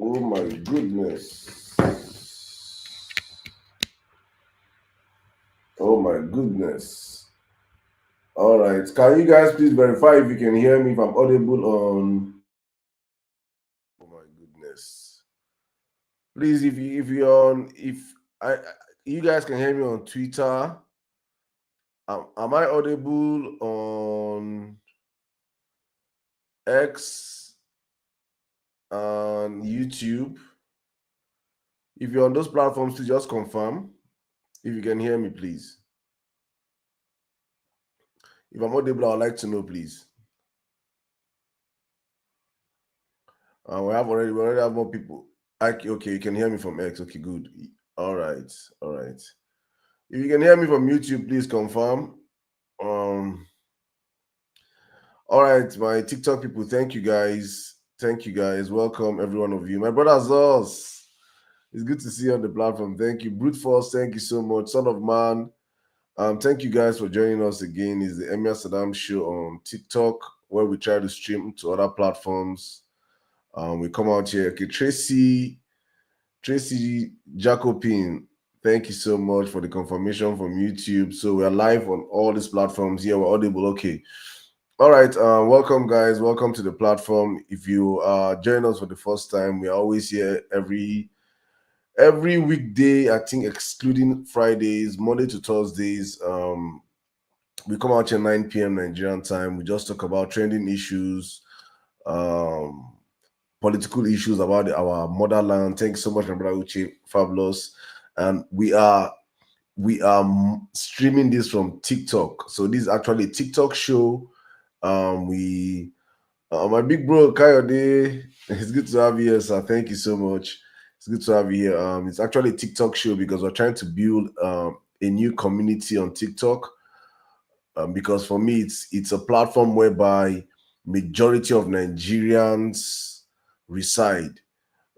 Oh my goodness. Oh my goodness. All right. Can you guys please verify if you can hear me, if I'm audible on? Oh my goodness. Please, if you're on, if I you guys can hear me on Twitter. Am I audible on X and YouTube? If you're on those platforms, please just confirm if you can hear me, please. If I'm audible, I would like to know, please. We already have more people. Okay, you can hear me from X. Okay, good. All right, all right. If you can hear me from YouTube, please confirm. All right, my TikTok people, thank you guys. Thank you guys. Welcome every one of you. My brother Zos, it's good to see you on the platform. Thank you. Brute Force, thank you so much. Son of Man, thank you guys for joining us again. It's the Emir Sirdam show on TikTok, where we try to stream to other platforms. We come out here. Okay, Tracy Jacopin, thank you so much for the confirmation from YouTube. So we're live on all these platforms here. We're audible. Okay. All right. Welcome, guys. Welcome to the platform. If you join us for the first time, we are always here every weekday, I think excluding Fridays, Monday to Thursdays. We come out here 9 p.m. Nigerian time. We just talk about trending issues, political issues about our motherland. Thank you so much, my brother Uche. Fabulous. And we are streaming this from TikTok. So this is actually a TikTok show. My big bro Kayode, it's good to have you here, sir. Thank you so much. It's good to have you here. It's actually a TikTok show because we're trying to build a new community on TikTok. Because for me, it's a platform whereby majority of Nigerians reside.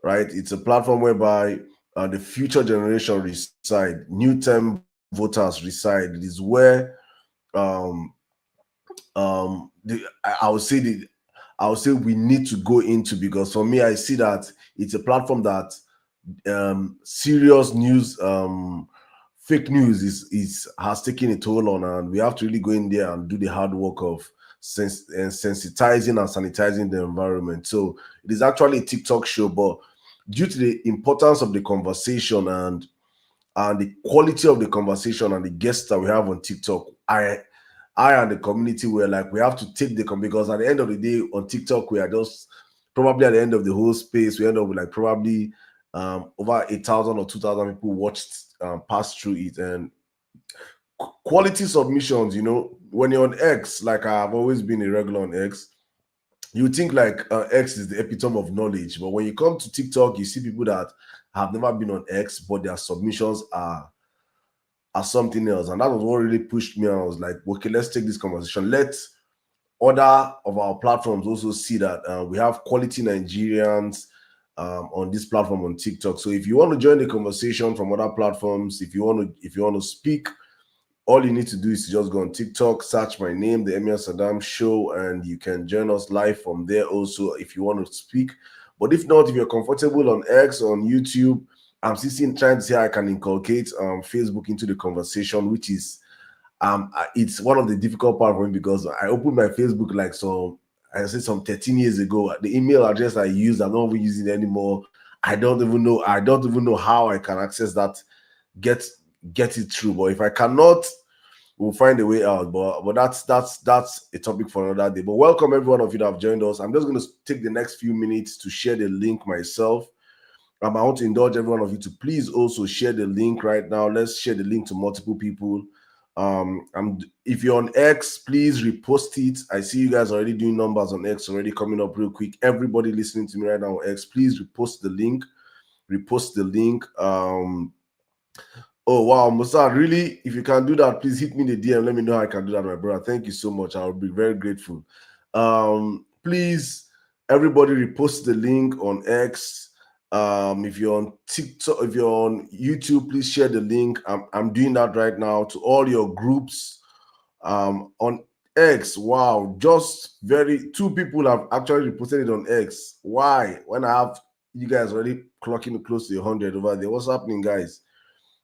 Right? It's a platform whereby the future generation reside, new term voters reside. It is where I would say we need to go into, because for me, I see that it's a platform that serious news, fake news has taken a toll on, and we have to really go in there and do the hard work of sensitizing and sanitizing the environment. So it is actually a TikTok show, but due to the importance of the conversation and the quality of the conversation and the guests that we have on TikTok, I and the community were like, we have to take because at the end of the day on TikTok, we are just probably at the end of the whole space, we end up with like probably over 8,000 or 2,000 people watched pass through it. And quality submissions, when you're on X, like I've always been a regular on X, you think like X is the epitome of knowledge, but when you come to TikTok, you see people that have never been on X, but their submissions are something else. And that was what really pushed me. I was like, okay, let's take this conversation. Let other of our platforms also see that we have quality Nigerians on this platform on TikTok. So if you want to join the conversation from other platforms, if you want to speak, all you need to do is to just go on TikTok, search my name, the Emir Sirdam Show, and you can join us live from there also if you want to speak. But if not, if you're comfortable on X, on YouTube, I'm still trying to see how I can inculcate Facebook into the conversation, which is it's one of the difficult part for me, because I opened my Facebook like some 13 years ago. The email address I use, I'm not even using it anymore. I don't even know how I can access that, get it through. But if I cannot, we'll find a way out. But that's a topic for another day. But welcome every one of you that have joined us. I'm just going to take the next few minutes to share the link myself. I want to indulge every one of you to please also share the link right now. Let's share the link to multiple people. If you're on X, please repost it. I see you guys already doing numbers on X already coming up real quick. Everybody listening to me right now on X, please repost the link. Oh wow, Musa, really? If you can do that, please hit me in the DM. Let me know how I can do that, my brother. Thank you so much. I'll be very grateful. Please, everybody repost the link on X. If you're on TikTok, if you're on YouTube, please share the link. I'm doing that right now to all your groups. On X, wow, just 2 people have actually reposted it on X. Why? When I have you guys already clocking close to 100 over there. What's happening, guys?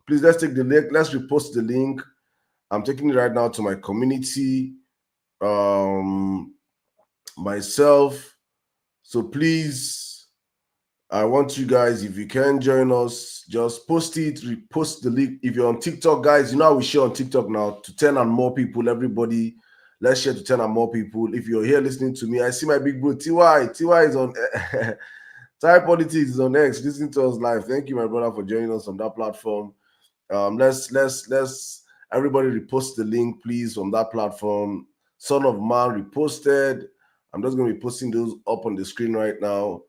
Please, let's take the link. Let's repost the link. I'm taking it right now to my community, myself. So please, I want you guys, if you can join us, just post it, repost the link. If you're on TikTok, guys, you know how we share on TikTok now to 10 and more people. Everybody, let's share to 10 and more people. If you're here listening to me, I see my big bro, TY. TY is on Thai Politics is on X. Listen to us live. Thank you, my brother, for joining us on that platform. Let's everybody repost the link, please, from that platform. Son of Man reposted. I'm just going to be posting those up on the screen right now.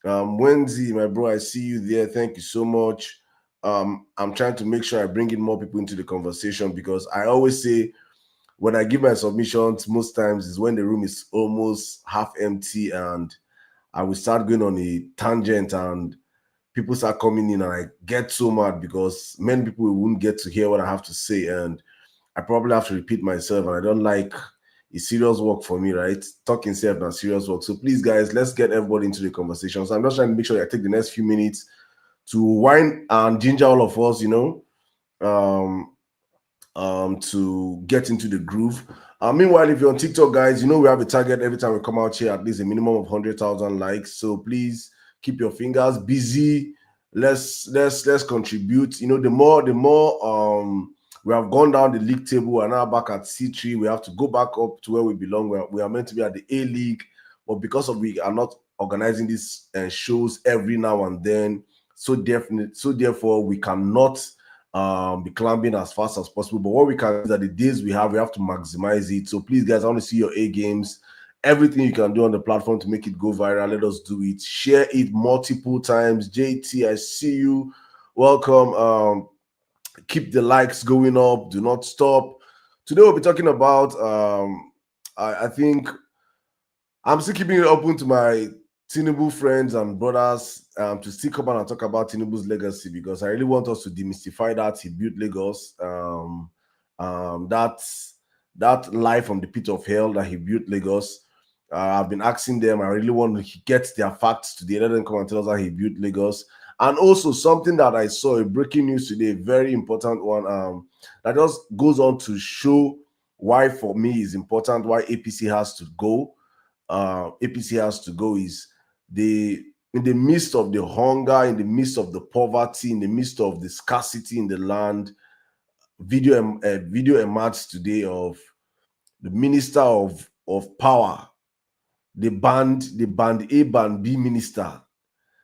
Wendy, my bro, I see you there. Thank you so much. I'm trying to make sure I bring in more people into the conversation, because I always say when I give my submissions, most times is when the room is almost half empty and I will start going on a tangent and people start coming in, and I get so mad because many people won't get to hear what I have to say, and I probably have to repeat myself, and I don't like it's serious work for me, right? Talking self and serious work. So please, guys, let's get everybody into the conversation. So I'm just trying to make sure I take the next few minutes to whine and ginger all of us, to get into the groove. Meanwhile, if you're on TikTok, guys, you know we have a target every time we come out here, at least a minimum of 100,000 likes. So please keep your fingers busy. Let's contribute. You know, the more we have gone down the league table. We're now back at C3. We have to go back up to where we belong. We are meant to be at the A League, but because of we are not organizing these shows every now and then, so therefore we cannot be climbing as fast as possible. But what we can do is that the days we have to maximize it. So please, guys, I want to see your A games. Everything you can do on the platform to make it go viral, let us do it. Share it multiple times. JT, I see you. Welcome. Keep the likes going up. Do not stop. Today we'll be talking about I think I'm still keeping it open to my Tinubu friends and brothers to still come on and talk about Tinubu's legacy, because I really want us to demystify that he built Lagos. That life from the pit of hell that he built Lagos. I've been asking them. I really want to get their facts today. Let them come and tell us how he built Lagos. And also something that I saw, a breaking news today, a very important one, that just goes on to show why for me is important, why APC has to go. APC has to go is in the midst of the hunger, in the midst of the poverty, in the midst of the scarcity in the land. Video emerged today of the minister of power. They banned A, banned B minister.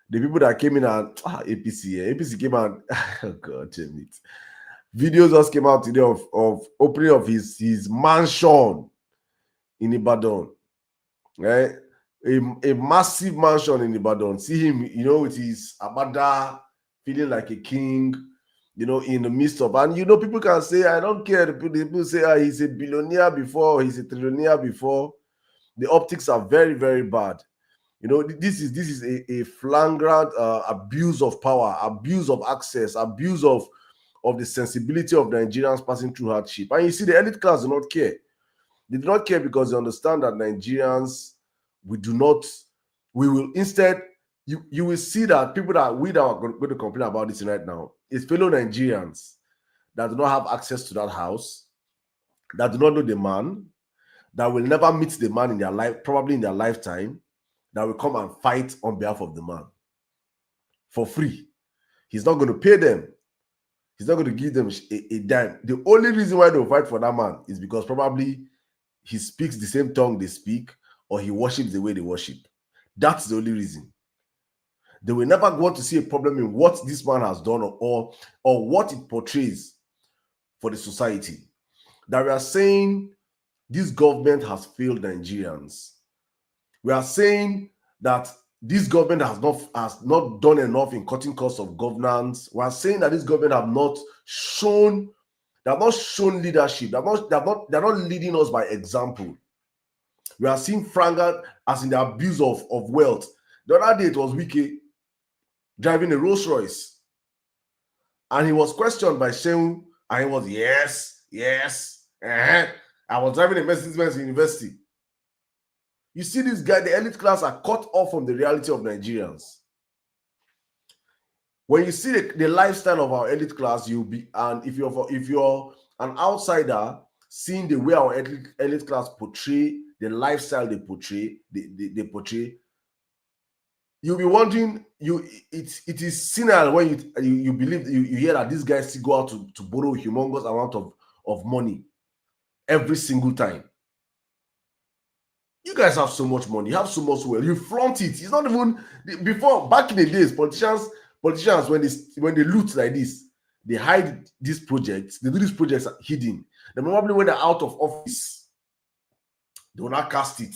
The people that came in and APC came out. Oh God damn it! Videos just came out today of opening of his mansion in Ibadan. Right, a massive mansion in Ibadan. See him, with his abada, feeling like a king, in the midst of, and people can say, I don't care. The people say he's a billionaire before, he's a trillionaire before. The optics are very, very bad. This is a flagrant abuse of power, abuse of access, abuse of the sensibility of Nigerians passing through hardship. And you see, the elite class do not care. They do not care because they understand that Nigerians, we will instead, you will see that people that are going to complain about this right now is fellow Nigerians that do not have access to that house, that do not know the man, that will never meet the man in their life, probably in their lifetime, that will come and fight on behalf of the man for free. He's not going to pay them. He's not going to give them a dime. The only reason why they'll fight for that man is because probably he speaks the same tongue they speak, or he worships the way they worship. That's the only reason. They will never want to see a problem in what this man has done or what it portrays for the society. That we are saying this government has failed Nigerians. We are saying that this government has not done enough in cutting costs of governance. We are saying that this government have not shown leadership. They're not leading us by example. We are seeing flagrant as in the abuse of wealth. The other day it was Wike driving a Rolls Royce, and he was questioned by Shehu, and he was yes. I was driving a Mercedes-Benz University. You see, this guy, the elite class are cut off from the reality of Nigerians. When you see the lifestyle of our elite class, you'll be, and if you're an outsider seeing the way our elite class portray the lifestyle they portray, they portray, you'll be wondering, it is senile when you believe, you hear that these guys still go out to borrow a humongous amount of money every single time. You guys have so much money, you have so much wealth, you flaunt it. It's not even before. Back in the days, politicians when they loot like this, they hide these projects. They do these projects hidden. Then probably when they're out of office, they will not cast it.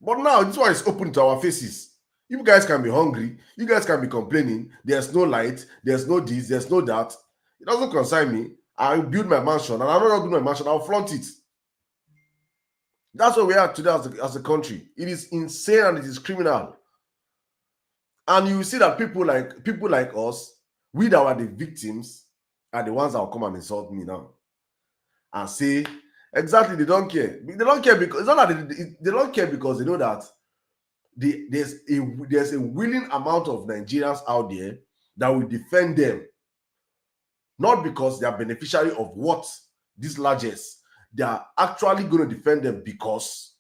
But now this one is open to our faces. You guys can be hungry. You guys can be complaining. There's no light. There's no this. There's no that. It doesn't concern me. I'll build my mansion, and I'm not building my mansion. I'll flaunt it. That's where we are today as a country. It is insane and it is criminal. And you see that people like us, we that were the victims, are the ones that will come and insult me now and say, exactly, they don't care. They don't care because it's not that they don't care, because they know that there's a willing amount of Nigerians out there that will defend them, not because they are beneficiary of what these largest. They are actually going to defend them because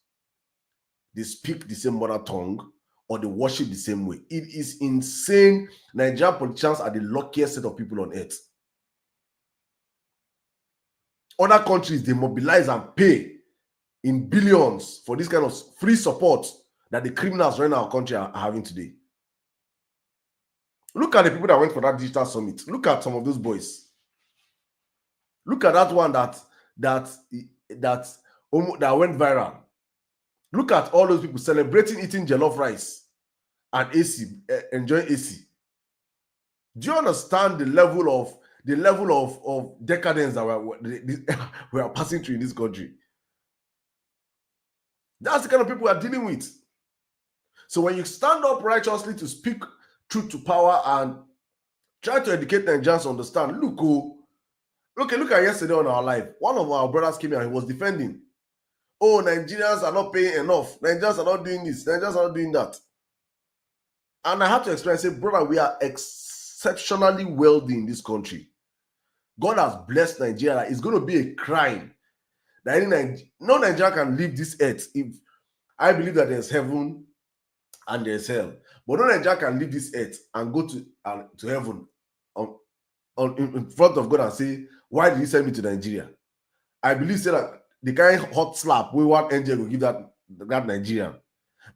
they speak the same mother tongue or they worship the same way. It is insane. Nigerian politicians are the luckiest set of people on earth. Other countries, they mobilize and pay in billions for this kind of free support that the criminals running our country are having today. Look at the people that went for that digital summit. Look at some of those boys. Look at that one that went viral. Look at all those people celebrating eating jollof rice and AC, enjoying AC. Do you understand the level of decadence that we are passing through in this country? That's the kind of people we are dealing with. So when you stand up righteously to speak truth to power and try to educate Nigerians to understand, look at yesterday on our live. One of our brothers came here and he was defending. Oh, Nigerians are not paying enough. Nigerians are not doing this. Nigerians are not doing that. And I had to explain, I said, brother, we are exceptionally wealthy in this country. God has blessed Nigeria. It's going to be a crime that no Nigerian can leave this earth. If I believe that there's heaven and there's hell, but no Nigerian can leave this earth and go to heaven in front of God and say, why did he send me to Nigeria? I believe that the kind of hot slap we want angel will give that Nigerian,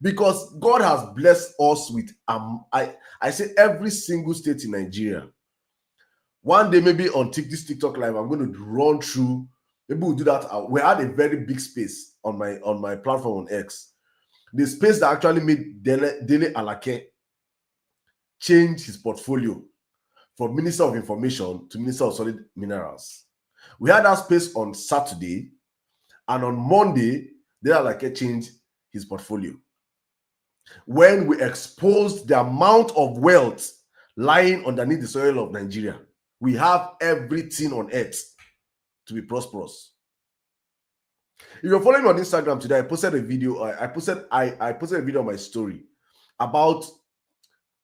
because God has blessed us with I say every single state in Nigeria. One day, maybe on this TikTok live, I'm going to run through. Maybe we'll do that. We had a very big space on my platform on X. The space that actually made Dele Alake change his portfolio from Minister of Information to Minister of Solid Minerals. We had that space on Saturday, and on Monday, Dele Alake changed his portfolio. When we exposed the amount of wealth lying underneath the soil of Nigeria, we have everything on earth to be prosperous. If you're following me on Instagram today, I posted a video. I posted a video on my story about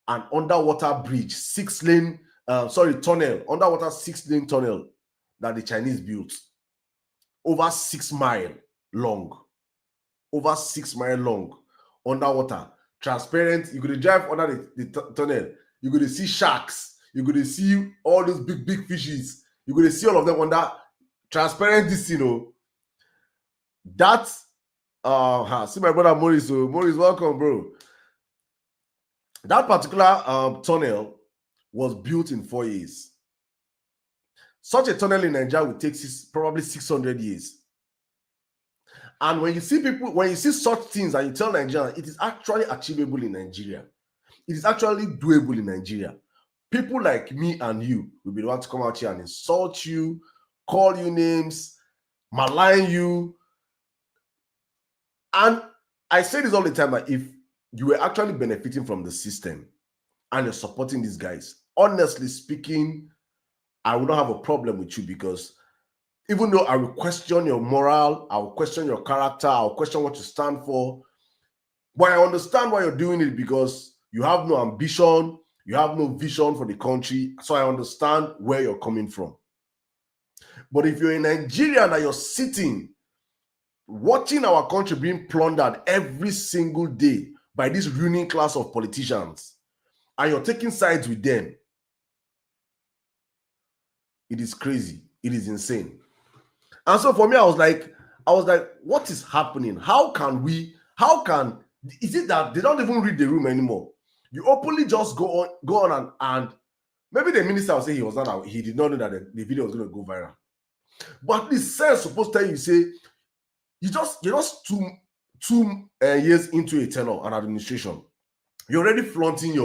an underwater bridge, tunnel, underwater 6-lane tunnel that the Chinese built, over 6 miles long, underwater, transparent. You're going to drive under the tunnel. You're going to see sharks. You're going to see all those big fishes. You're going to see all of them under transparent this, That's see my brother Maurice. Maurice, welcome, bro. That particular tunnel was built in 4 years. Such a tunnel in Nigeria would take probably 600 years. And when you see such things and you tell Nigerians, it is actually achievable in Nigeria. It is actually doable in Nigeria. People like me and you will be the ones to come out here and insult you, call you names, malign you. And I say this all the time, that if you were actually benefiting from the system and you're supporting these guys, honestly speaking, I would not have a problem with you, because even though I will question your moral, I will question your character, I will question what you stand for, but I understand why you're doing it, because you have no ambition, You have no vision for the country. So I understand where you're coming from. But if you're in Nigeria and you're sitting, watching our country being plundered every single day by this ruling class of politicians, and you're taking sides with them, it is crazy. It is insane. And so for me, I was like, what is happening? Is it that they don't even read the room anymore? You openly just go on and maybe the minister will say he did not know that the video was going to go viral. But the sense supposed to tell you, say, you're just 2 years into a tenure and administration. You're already flaunting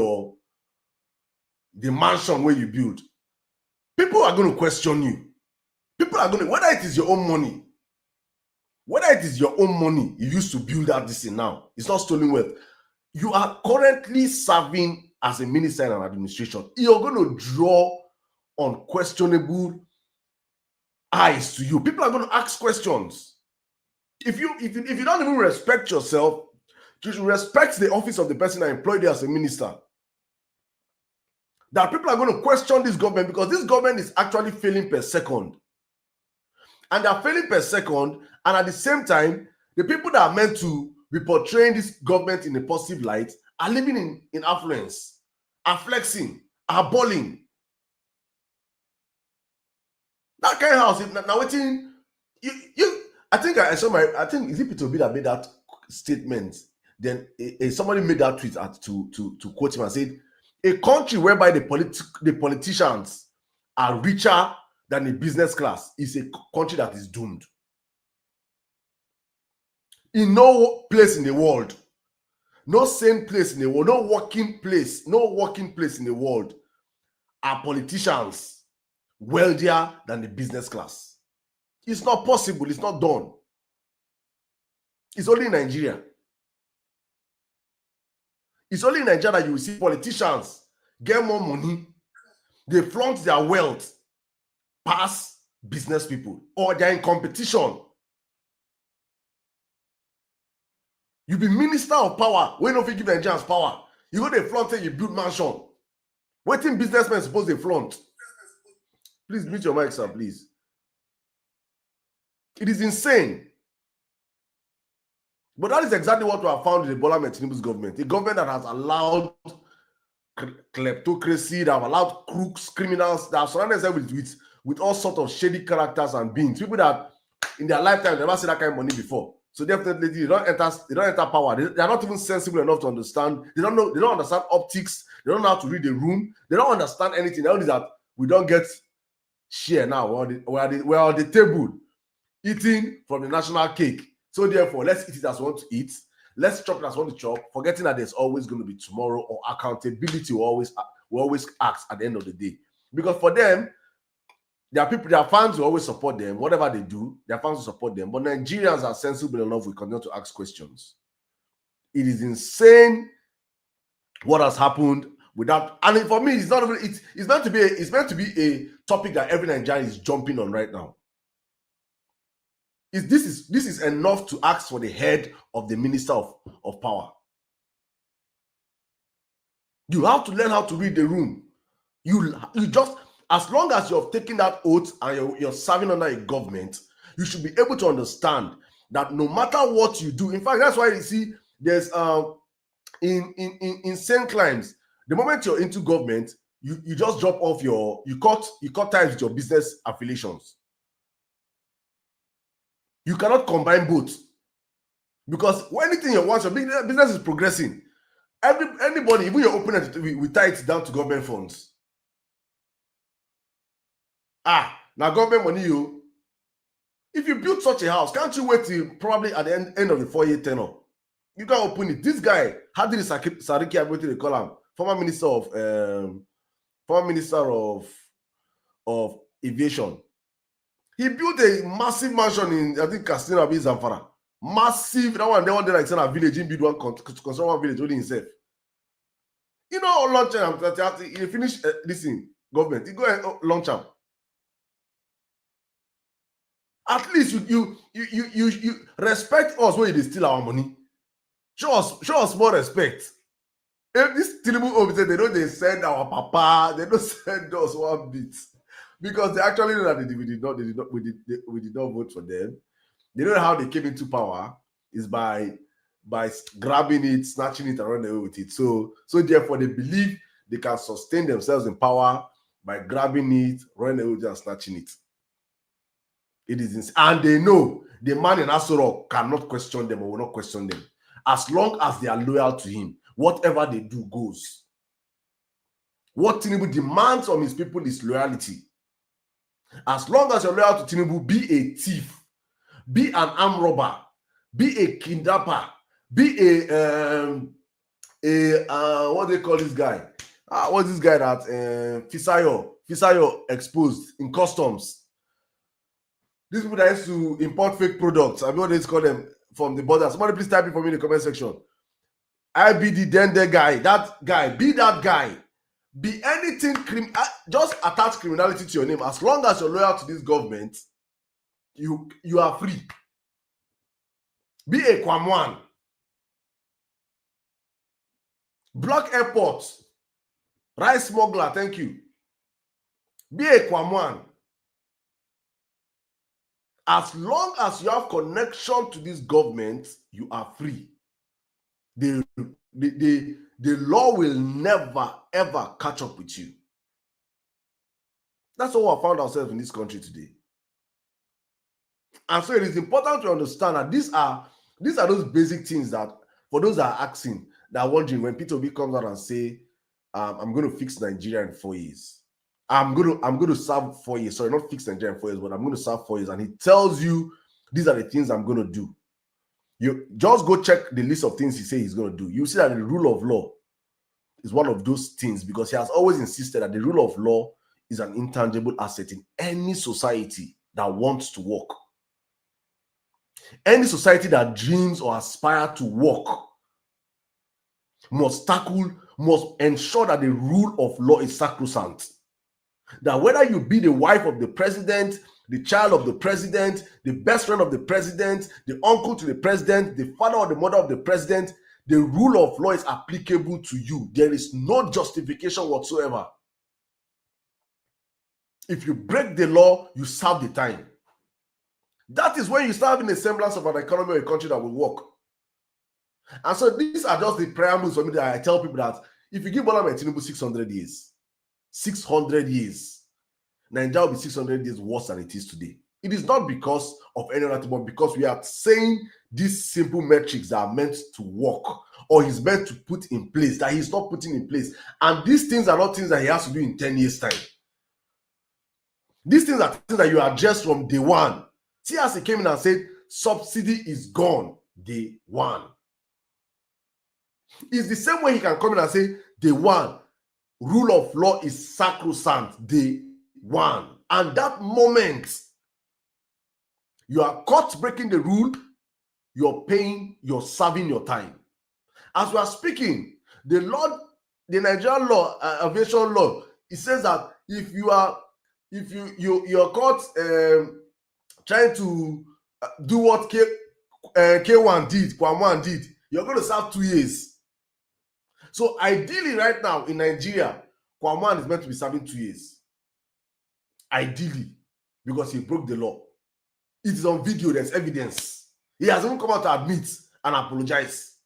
the mansion where you build. People are going to question you. People are going to, whether it is your own money, you used to build out this thing now, it's not stolen wealth. You are currently serving as a minister in an administration. You're going to draw unquestionable eyes to you. People are going to ask questions. If you don't even respect yourself, you should respect the office of the person that employed you as a minister. That people are going to question this government because this government is actually failing per second. And they are failing per second, and at the same time, the people that are meant to be portraying this government in a positive light are living in affluence, are flexing, are balling. That kind of house, now waiting, I think is it Peter Obi that made that statement? Then somebody made that tweet to quote him and said, a country whereby the politicians are richer than the business class is a country that is doomed. In no place in the world, no sane place in the world, no working place in the world are politicians wealthier than the business class. It's not possible. It's not done. It's only in Nigeria. It's only in Nigeria that you will see politicians get more money. They flaunt their wealth past business people, or they're in competition. You be minister of power when you don't give Nigerians power. You go to flaunt and you build mansion. What in businessmen suppose they flaunt? Please mute your mic, sir, please. It is insane. But that is exactly what we have found in the Bola Tinubu's government. A government that has allowed kleptocracy, that have allowed crooks, criminals, that have surrounded themselves with all sorts of shady characters and beings. People that in their lifetime never seen that kind of money before. So definitely they don't enter power. They are not even sensible enough to understand. They don't understand optics. They don't know how to read the room. They don't understand anything. They only that we don't get share now. We're on the table eating from the national cake. So therefore, let's eat it as we want to eat. Let's chop it as we want to chop, forgetting that there's always going to be tomorrow, or accountability will always act at the end of the day. Because for them, their fans will always support them. Whatever they do, their fans will support them. But Nigerians are sensible enough, we continue to ask questions. It is insane what has happened without, and for me, it's not even, it's meant to be a topic that every Nigerian is jumping on right now. This is enough to ask for the head of the minister of power. You have to learn how to read the room. You just, as long as you're taking that oath and you're serving under a government, you should be able to understand that no matter what you do, in fact, that's why you see there's in sane climes, the moment you're into government, you just drop off you cut ties with your business affiliations. You cannot combine both, because anything you want, your business is progressing. Anybody, even your opponent, we tie it down to government funds. Now government money, you. If you build such a house, can't you wait till probably at the end of the 4-year tenure? You can open it. This guy, Hadiri Sariki, everything they call him, former minister of aviation. He built a massive mansion in, I think, Katsina, Zamfara. Massive. That one, they like send a village in, build one, construct one village only himself. You know, launch him. He finish this thing, government. He go and launch him. At least you respect us when you steal our money. Show us more respect. If this Tinubu officer, they know they send our papa, they don't send us one bit. Because they actually know that we did not vote for them. They know how they came into power is by grabbing it, snatching it, and running away with it. So therefore, they believe they can sustain themselves in power by grabbing it, running away with it, and snatching it. It is, and they know the man in Asoro cannot question them or will not question them. As long as they are loyal to him, whatever they do goes. What Tinubu demands from his people is loyalty. As long as you're loyal to Tinubu, be a thief, be an armed robber, be a kidnapper, be a what do they call this guy? What's this guy that Fisayo exposed in customs? These people that used to import fake products, I mean what they call them from the border. Somebody please type it for me in the comment section. I be the dende guy, that guy, be that guy. Be anything, just attach criminality to your name. As long as you're loyal to this government, you are free. Be a Kwamwan. Block airports. Rice smuggler, thank you. Be a Kwamwan. As long as you have connection to this government, you are free. The law will never, ever catch up with you. That's how we found ourselves in this country today. And so it is important to understand that these are those basic things that, for those that are asking, that are wondering, when Peter Obi comes out and say, I'm going to fix Nigeria in 4 years. I'm going to serve 4 years. Sorry, not fix Nigeria in 4 years, but I'm going to serve 4 years. And he tells you, these are the things I'm going to do. You just go check the list of things he says he's going to do. You see that the rule of law is one of those things, because he has always insisted that the rule of law is an intangible asset in any society that wants to work. Any society that dreams or aspires to work must ensure that the rule of law is sacrosanct. That whether you be the wife of the president, the child of the president, the best friend of the president, the uncle to the president, the father or the mother of the president, the rule of law is applicable to you. There is no justification whatsoever. If you break the law, you serve the time. That is when you start having a semblance of an economy or a country that will work. And so these are just the preambles for me that I tell people that if you give Bola Tinubu 600 years, 600 years, Nigeria will be 600 years worse than it is today. It is not because of any other thing, but because we are saying these simple metrics that are meant to work, or he's meant to put in place, that he's not putting in place. And these things are not things that he has to do in 10 years' time. These things are things that you address from day one. See, as he came in and said, subsidy is gone, day one. It's the same way he can come in and say, day one, rule of law is sacrosanct, day one. And that moment, you are caught breaking the rule, you're paying, you're serving your time. As we are speaking, the Nigerian law, aviation law, it says that if you're caught trying to do what K1 did, Kwam1 did, you're going to serve 2 years. So ideally right now in Nigeria, Kwam1 is meant to be serving 2 years. Ideally, because he broke the law. It is on video, there's evidence. He has even come out to admit and apologize.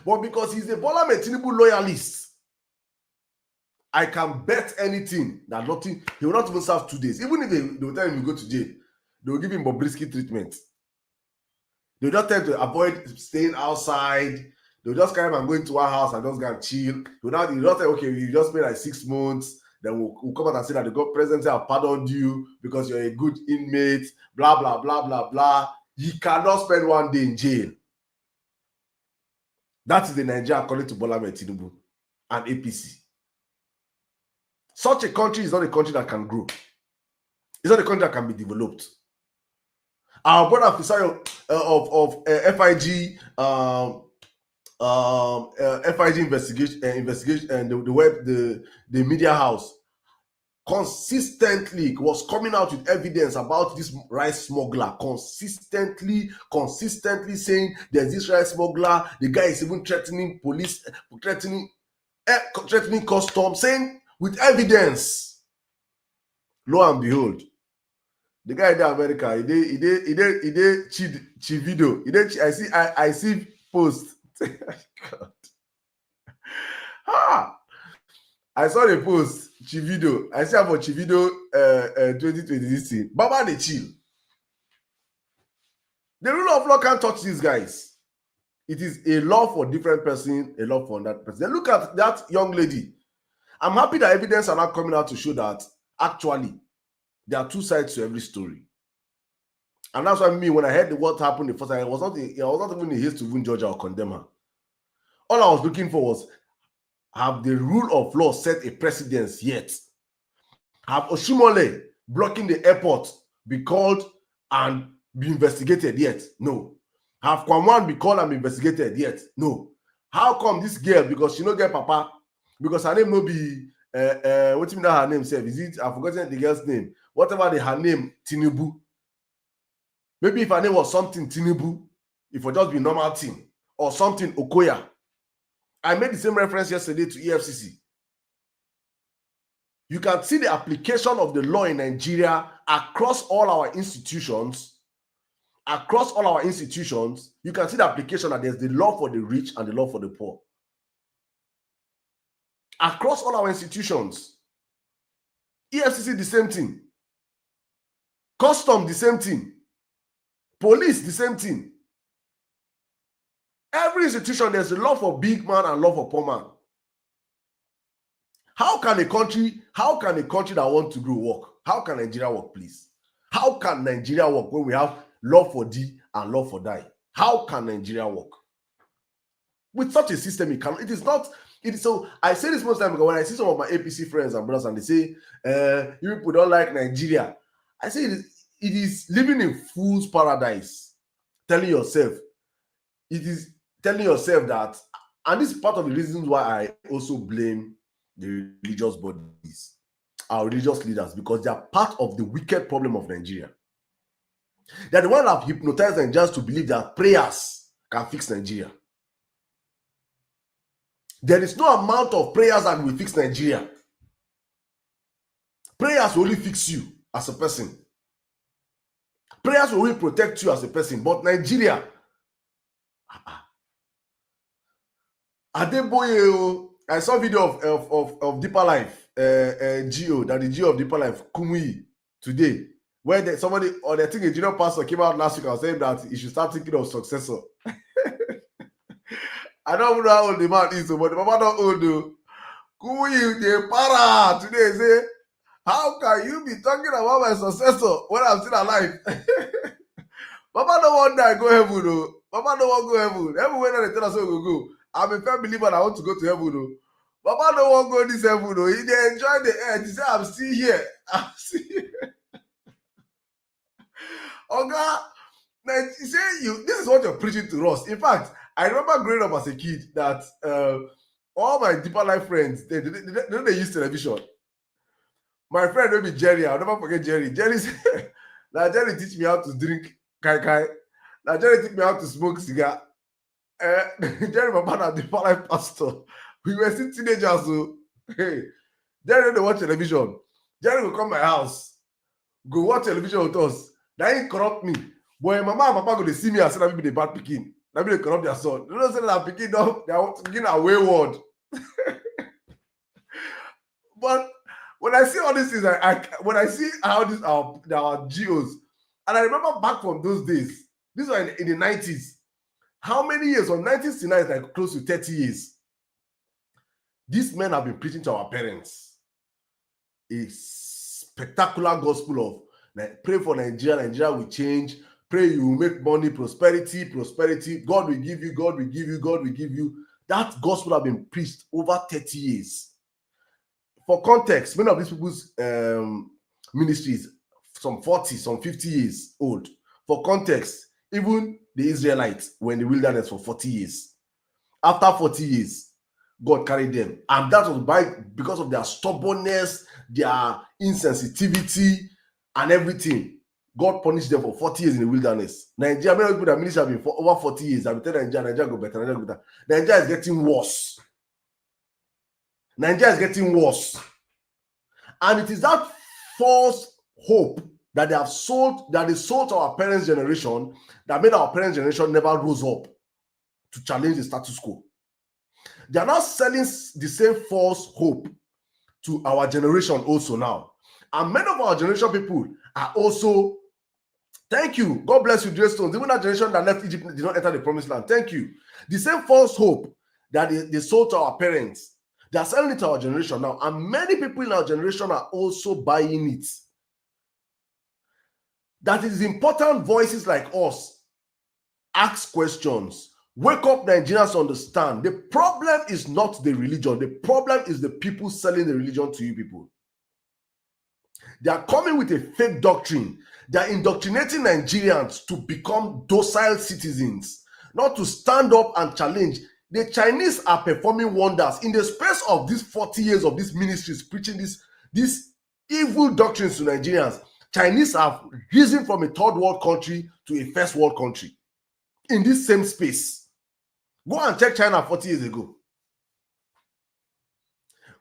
But because he's a Bola Tinubu loyalist, I can bet anything that nothing, he will not even serve 2 days. Even if they will tell him to go to jail, they will give him Bobrisky treatment. They will just tell him to avoid staying outside. They will just carry him and go into our house and just go and chill. They will not say, okay, you just pay like 6 months. Then we'll come out and say that the God president have pardoned you because you're a good inmate, blah, blah, blah, blah, blah. He cannot spend 1 day in jail. That is the Nigeria according to Bola Tinubu and APC. Such a country is not a country that can grow. It's not a country that can be developed. Our brother Fisayo of FIG, FIG investigation and the media house consistently was coming out with evidence about this rice smuggler, consistently saying there's this rice smuggler. The guy is even threatening police, threatening customs, saying with evidence. Lo and behold, the guy in America, he did video. I see post. God. I saw the post, Chivido. I see for Chivido 2020. Baba they chill. The rule of law can't touch these guys. It is a law for different person, a law for that person. Then look at that young lady. I'm happy that evidence are now coming out to show that actually there are two sides to every story. And that's why when I heard what happened the first time, I was not even in haste to even judge her or condemn her. All I was looking for was, have the rule of law set a precedence yet? Have Oshimole blocking the airport be called and be investigated yet? No. Have Kwamwan be called and be investigated yet? No. How come this girl, because she no get papa, because her name no be what do you mean that her name self? Is it, I've forgotten the girl's name? Whatever her name, Tinubu. Maybe if her name was something Tinubu, it would just be normal thing, or something Okoya. I made the same reference yesterday to EFCC. You can see the application of the law in Nigeria across all our institutions. Across all our institutions, you can see the application that there's the law for the rich and the law for the poor. Across all our institutions. EFCC, the same thing. Custom, the same thing. Police, the same thing. Every institution, there's a law for big man and law for poor man. How can a country that want to grow work? How can Nigeria work, please? How can Nigeria work when we have law for D and law for die? How can Nigeria work? With such a system, it is not. It is so. I say this most time because when I see some of my APC friends and brothers and they say, you people don't like Nigeria. I say it is living in fool's paradise. Telling yourself that, and this is part of the reasons why I also blame the religious bodies, our religious leaders, because they are part of the wicked problem of Nigeria. They are the ones that have hypnotized Nigerians to believe that prayers can fix Nigeria. There is no amount of prayers that will fix Nigeria. Prayers will only fix you as a person. Prayers will only protect you as a person. But Nigeria, Adeboye, I saw a video of Deeper Life, Geo, that the Geo of Deeper Life, Kumui, today, where somebody, or I think a junior pastor came out last week and was saying that he should start thinking of successor. I don't know how old the man is, but the mama not old though. Kumui, the para today say, how can you be talking about my successor when I'm still alive? Mama don't want that go heaven though. Mama don't want go heaven. Everywhere they tell us where we go. I'm a firm believer and I want to go to heaven though. Mama don't want to go this heaven though. He they enjoy the earth. He say, I'm still here. I'm still here. Oga, he say this is what you're preaching to us. In fact, I remember growing up as a kid that all my Deeper Life friends, they use television. My friend will be Jerry. I'll never forget Jerry. Jerry said, now Jerry teach me how to drink kai kai. Now Jerry teach me how to smoke cigar. Jerry, my partner, Deeper Life pastor. We were still teenagers, so hey, Jerry don't watch television. Jerry will come to my house, go watch television with us. Then he corrupt me. Boy, mama and papa go to see me and say that be the bad picking. That be they corrupt their son. You know, say that picking down, they are picking a wayward. But when I see all these things, when I see how these our geos, and I remember back from those days, these were in the 90s. How many years? From 1969, like close to 30 years. These men have been preaching to our parents a spectacular gospel of pray for Nigeria, Nigeria will change, pray you will make money, prosperity, God will give you, God will give you, God will give you. That gospel have been preached over 30 years. For context, many of these people's ministries, some 40, some 50 years old. For context, even the Israelites were in the wilderness for 40 years. After 40 years, God carried them. And that was because of their stubbornness, their insensitivity, and everything. God punished them for 40 years in the wilderness. Nigeria, many people that minister have been for over 40 years. I've been telling Nigeria go better, Nigeria go better. Nigeria is getting worse. Nigeria is getting worse. And it is that false hope that they sold to our parents' generation that made our parents' generation never rose up to challenge the status quo. They are now selling the same false hope to our generation also now. And many of our generation people are also, thank you, God bless you, dear stones. Even that generation that left Egypt did not enter the promised land. Thank you. The same false hope that they sold to our parents, they are selling it to our generation now. And many people in our generation are also buying it. That is important. Voices like us ask questions. Wake up, Nigerians, understand. The problem is not the religion. The problem is the people selling the religion to you people. They are coming with a fake doctrine. They are indoctrinating Nigerians to become docile citizens, not to stand up and challenge. The Chinese are performing wonders. In the space of these 40 years of these ministries preaching these evil doctrines to Nigerians, Chinese have risen from a third world country to a first world country in this same space. Go and check China 40 years ago.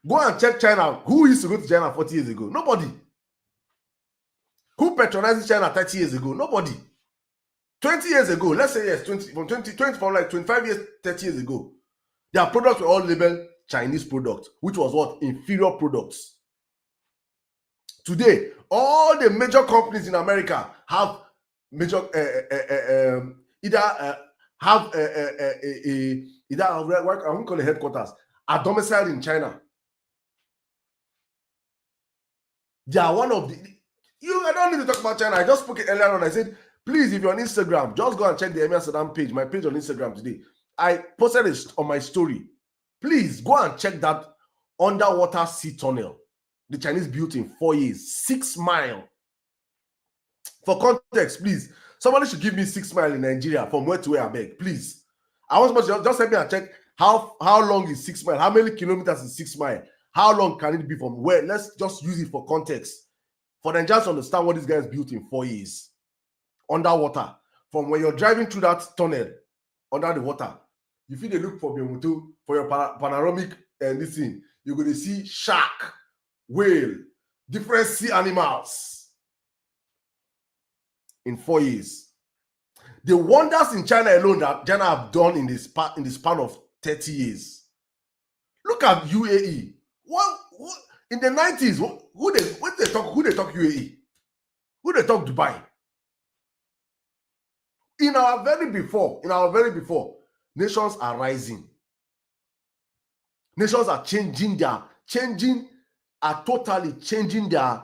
Go and check China. Who used to go to China 40 years ago? Nobody. Who patronized China 30 years ago? Nobody. 20 years ago, let's say yes, from like 25 years, 30 years ago, their products were all labeled Chinese products, which was what? Inferior products. Today, all the major companies in America have major I won't call it headquarters, are domiciled in China. They are one of the. I don't need to talk about China. I just spoke it earlier on. I said, please, if you're on Instagram, just go and check the Emir Sirdam page, my page on Instagram today. I posted it on my story. Please go and check that underwater sea tunnel the Chinese built in 4 years, 6 miles. For context, please, somebody should give me 6 miles in Nigeria from where to where, I beg, please. I want somebody to just help me and check how long is 6 miles, how many kilometers is 6 miles, how long can it be from where? Let's just use it for context. For them just understand what these guys built in 4 years. Underwater. From when you're driving through that tunnel, under the water, you feel they look for your panoramic and this thing, you're going to see shark, whale, different sea animals in 4 years. The wonders in China alone that China have done in the span of 30 years. Look at UAE. What in the 90s? Who they talk UAE? Who they talk Dubai? In our very before, nations are rising. Nations are totally changing their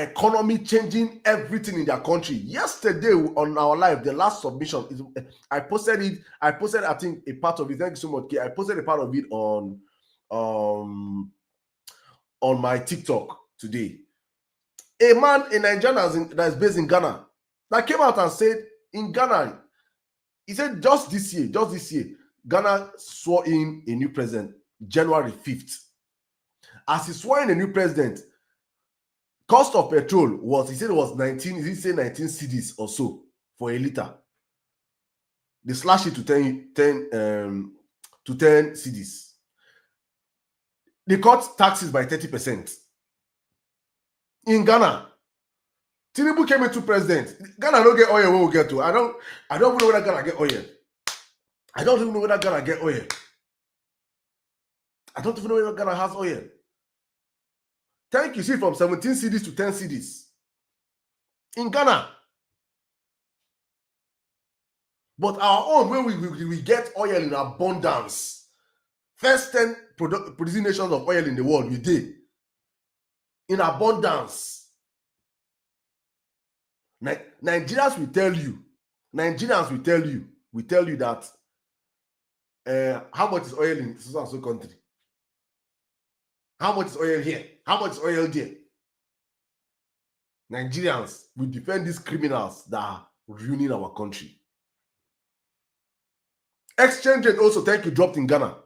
economy, changing everything in their country. Yesterday on our live, the last submission is I posted it. I think a part of it. Thank you so much, Kay. I posted a part of it on my TikTok today. A man in Nigeria that is based in Ghana that came out and said in Ghana, he said just this year, Ghana swore in a new president January 5th. As he swore in a new president, cost of petrol was, he said it was 19 cedis or so for a liter. They slashed it to 10 cedis. They cut taxes by 30%. In Ghana, Tinubu came into president. Ghana don't get oil. Where we get to? I don't even know whether Ghana get oil. I don't even know whether Ghana get oil. I don't even know whether Ghana has oil. Thank you. See, from 17 cedis to 10 cedis in Ghana. But our own, when we get oil in abundance, first 10 producing nations of oil in the world, we did in abundance. Nigerians will tell you that how much is oil in so and so country? How much is oil here? How much is oil there? Nigerians will defend these criminals that are ruining our country. Exchange rate also, thank you, dropped in Ghana.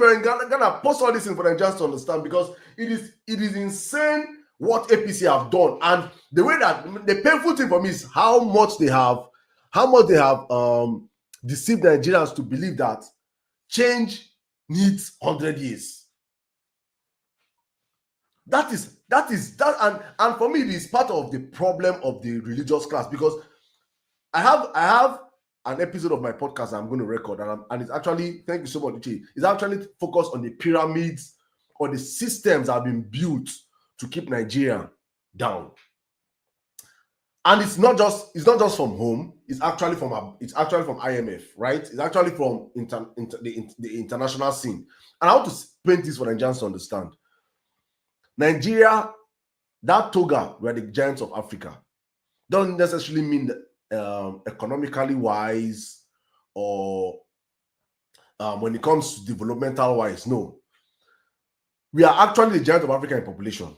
if you're in Ghana, post all this in for them just to understand, because it is insane what APC have done, and the way that the painful thing for me is how much they have deceived Nigerians to believe that change needs 100 years. That, and for me, it is part of the problem of the religious class, because I have an episode of my podcast I'm going to record, and it's actually, thank you so much, Uche, it's actually focused on the pyramids or the systems that have been built to keep Nigeria down. And it's not just from home, it's actually from IMF, right? It's actually from the international scene. And I want to paint this for Nigerians to understand. Nigeria, that toga, we're the giants of Africa, doesn't necessarily mean that economically wise or when it comes to developmental wise. No, we are actually the giant of Africa in population.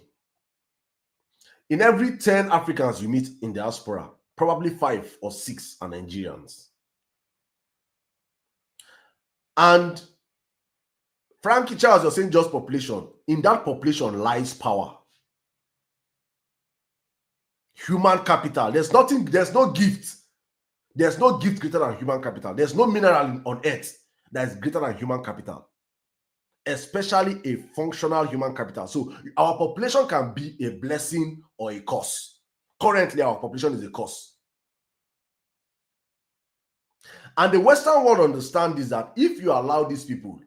In every 10 Africans you meet in diaspora, probably 5 or 6 are Nigerians. And Frankie Charles, you're saying just population. In that population lies power. Human capital. There's no gift. There's no gift greater than human capital. There's no mineral on earth that is greater than human capital, especially a functional human capital. So our population can be a blessing or a curse. Currently, our population is a curse. And the Western world understands is that if you allow these people,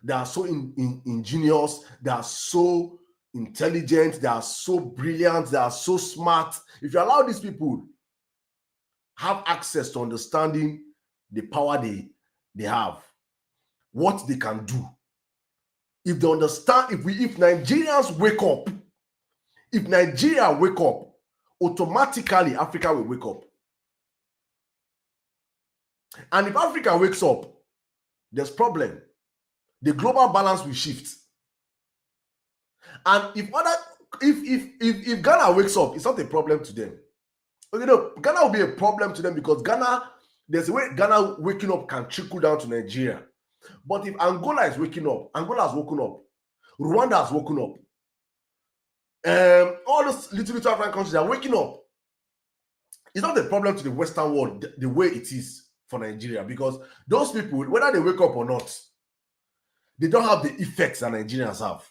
they are so ingenious, they are so intelligent, they are so brilliant, they are so smart. If you allow these people have access to understanding the power they have, what they can do, if they understand, if Nigerians wake up, if Nigeria wake up, automatically Africa will wake up. And if Africa wakes up, there's problem. The global balance will shift. And if Ghana wakes up, it's not a problem to them. You know, Ghana will be a problem to them because there's a way Ghana waking up can trickle down to Nigeria. But if Angola is waking up, Angola has woken up, Rwanda has woken up, all those little African countries are waking up. It's not a problem to the Western world the way it is for Nigeria, because those people, whether they wake up or not, they don't have the effects that Nigerians have.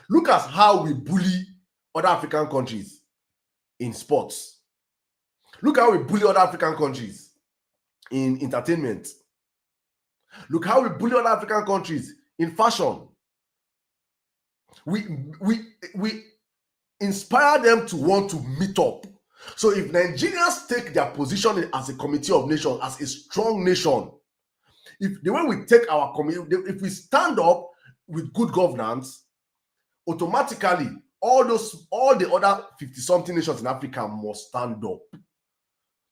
Look at how we bully other African countries in sports. Look how we bully other African countries in entertainment. Look how we bully other African countries in fashion. We inspire them to want to meet up. So if Nigerians take their position as a committee of nations, as a strong nation, if the way we take our community, if we stand up with good governance, automatically all the other 50-something nations in Africa must stand up.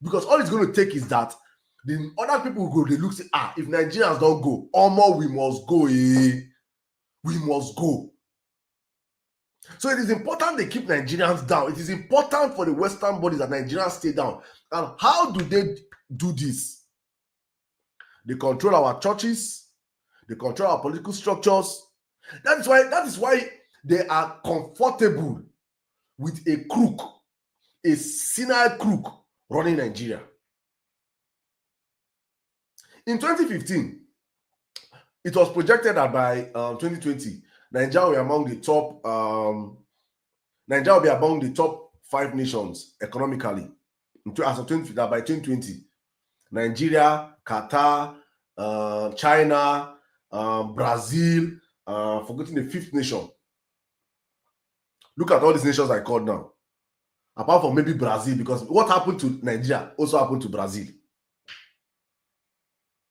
Because all it's going to take is that the other people go, they look, say, if Nigerians don't go, we must go. We must go. So it is important they keep Nigerians down. It is important for the Western bodies that Nigerians stay down. And how do they do this? They control our churches. They control our political structures. That is why they are comfortable with a crook, a senile crook running Nigeria. In 2015, it was projected that by 2020, Nigeria will be among the top. Nigeria will be among the top 5 nations economically. As of 20, that by 2020, Nigeria, Qatar, China, Brazil, forgetting the 5th nation. Look at all these nations I called now. Apart from maybe Brazil, because what happened to Nigeria also happened to Brazil.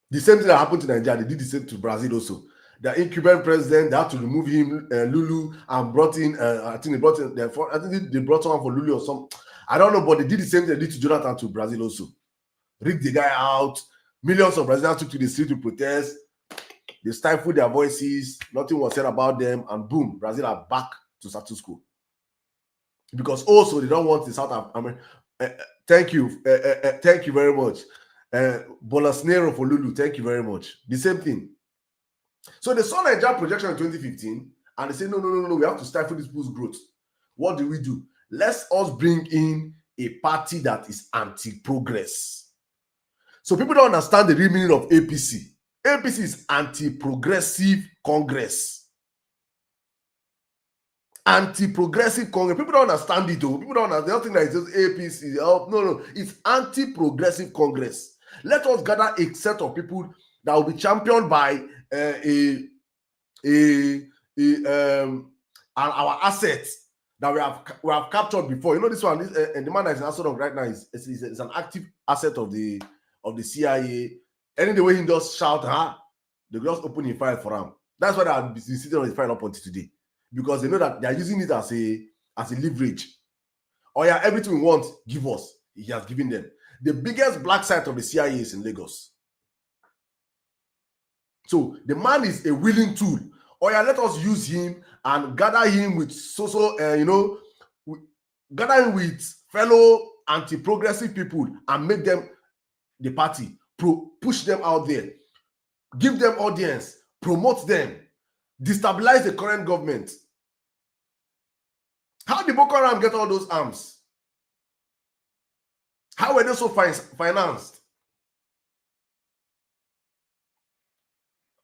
The same thing that happened to Nigeria, they did the same to Brazil also. The incumbent president, they had to remove him, Lulu, and brought in, I think they brought someone for Lulu or something. I don't know, but they did the same thing they did to Jonathan to Brazil also. Rigged the guy out. Millions of Brazilians took to the street to protest. They stifled their voices. Nothing was said about them. And boom, Brazil are back to status quo. Because also they don't want the South America. Thank you very much. Bolsonaro for Lulu, thank you very much. The same thing. So they saw Nigeria projection in 2015 and they said, no, we have to stifle this people's growth. What do? Let's us bring in a party that is anti-progress. So people don't understand the real meaning of APC. APC is anti-progressive Congress. Anti-progressive Congress. People don't understand it though. People don't understand. They don't think that it's just APC. Oh, no. It's anti-progressive Congress. Let us gather a set of people that will be championed by our assets that we have captured before. You know this one, and the man that is an asset of right now is an active asset of the CIA. Any the way he just shout, they just open his file for him. That's why they have been sitting on his file up until today, because they know that they are using it as a leverage. Oh yeah, everything we want, give us. He has given them. The biggest black site of the CIA is in Lagos. So the man is a willing tool. Oh yeah, let us use him and gather him with gather him with fellow anti-progressive people and make them the party, push them out there, give them audience, promote them, destabilize the current government. How did Boko Haram get all those arms? How were they so financed?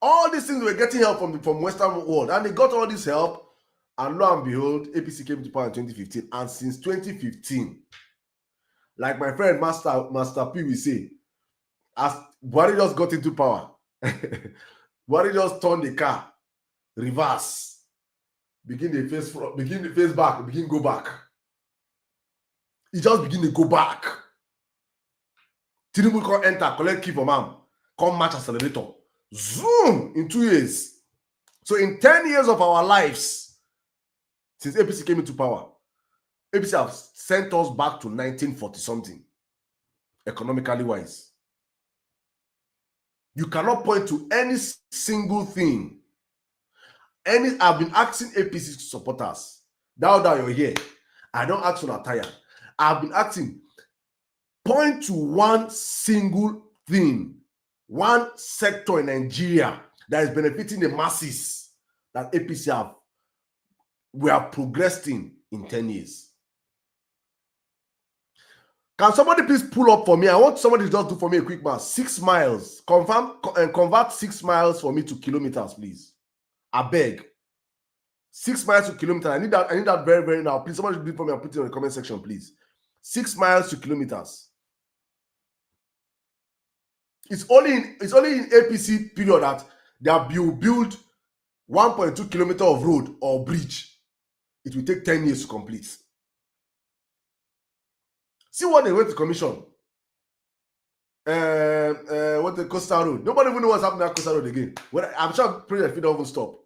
All these things were getting help from Western world, and they got all this help, and lo and behold, APC came to power in 2015, and since 2015, like my friend Master P will say, as Buhari just got into power, Buhari just turned the car, reverse, begin the face back, begin go back. He just begin to go back. Tinubu come enter, collect key from him, come match accelerator. Zoom in 2 years. So in 10 years of our lives, since APC came into power, APC have sent us back to 1940 something, economically wise. You cannot point to any single thing. I've been asking APC supporters, now that you're here, I don't ask on attire. I've been asking, point to one single thing, one sector in Nigeria that is benefiting the masses that APC we have progressed in 10 years. Can somebody please pull up for me? I want somebody to just do for me a quick math. 6 miles. Convert 6 miles for me to kilometers, please. I beg. 6 miles to kilometers. I need that very, very now. Please, somebody do it for me and put it in the comment section, please. 6 miles to kilometers. It's only in APC period that they have built 1.2 kilometer of road or bridge. It will take 10 years to complete. See what they went to commission. What the Coastal Road. Nobody even knows what's happening at Coastal Road again. I'm sure project don't even stop.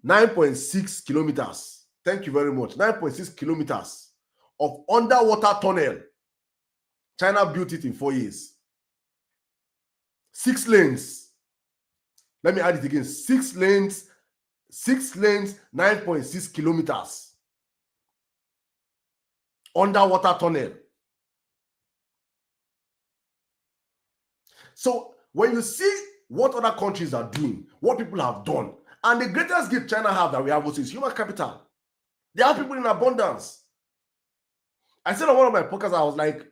9.6 kilometers. Thank you very much. 9.6 kilometers of underwater tunnel. China built it in 4 years. 6 lanes. Let me add it again. 6 lanes, 9.6 kilometers. Underwater tunnel. So when you see what other countries are doing, what people have done, and the greatest gift China have that we have also is human capital. They have people in abundance. I said on one of my podcasts, I was like,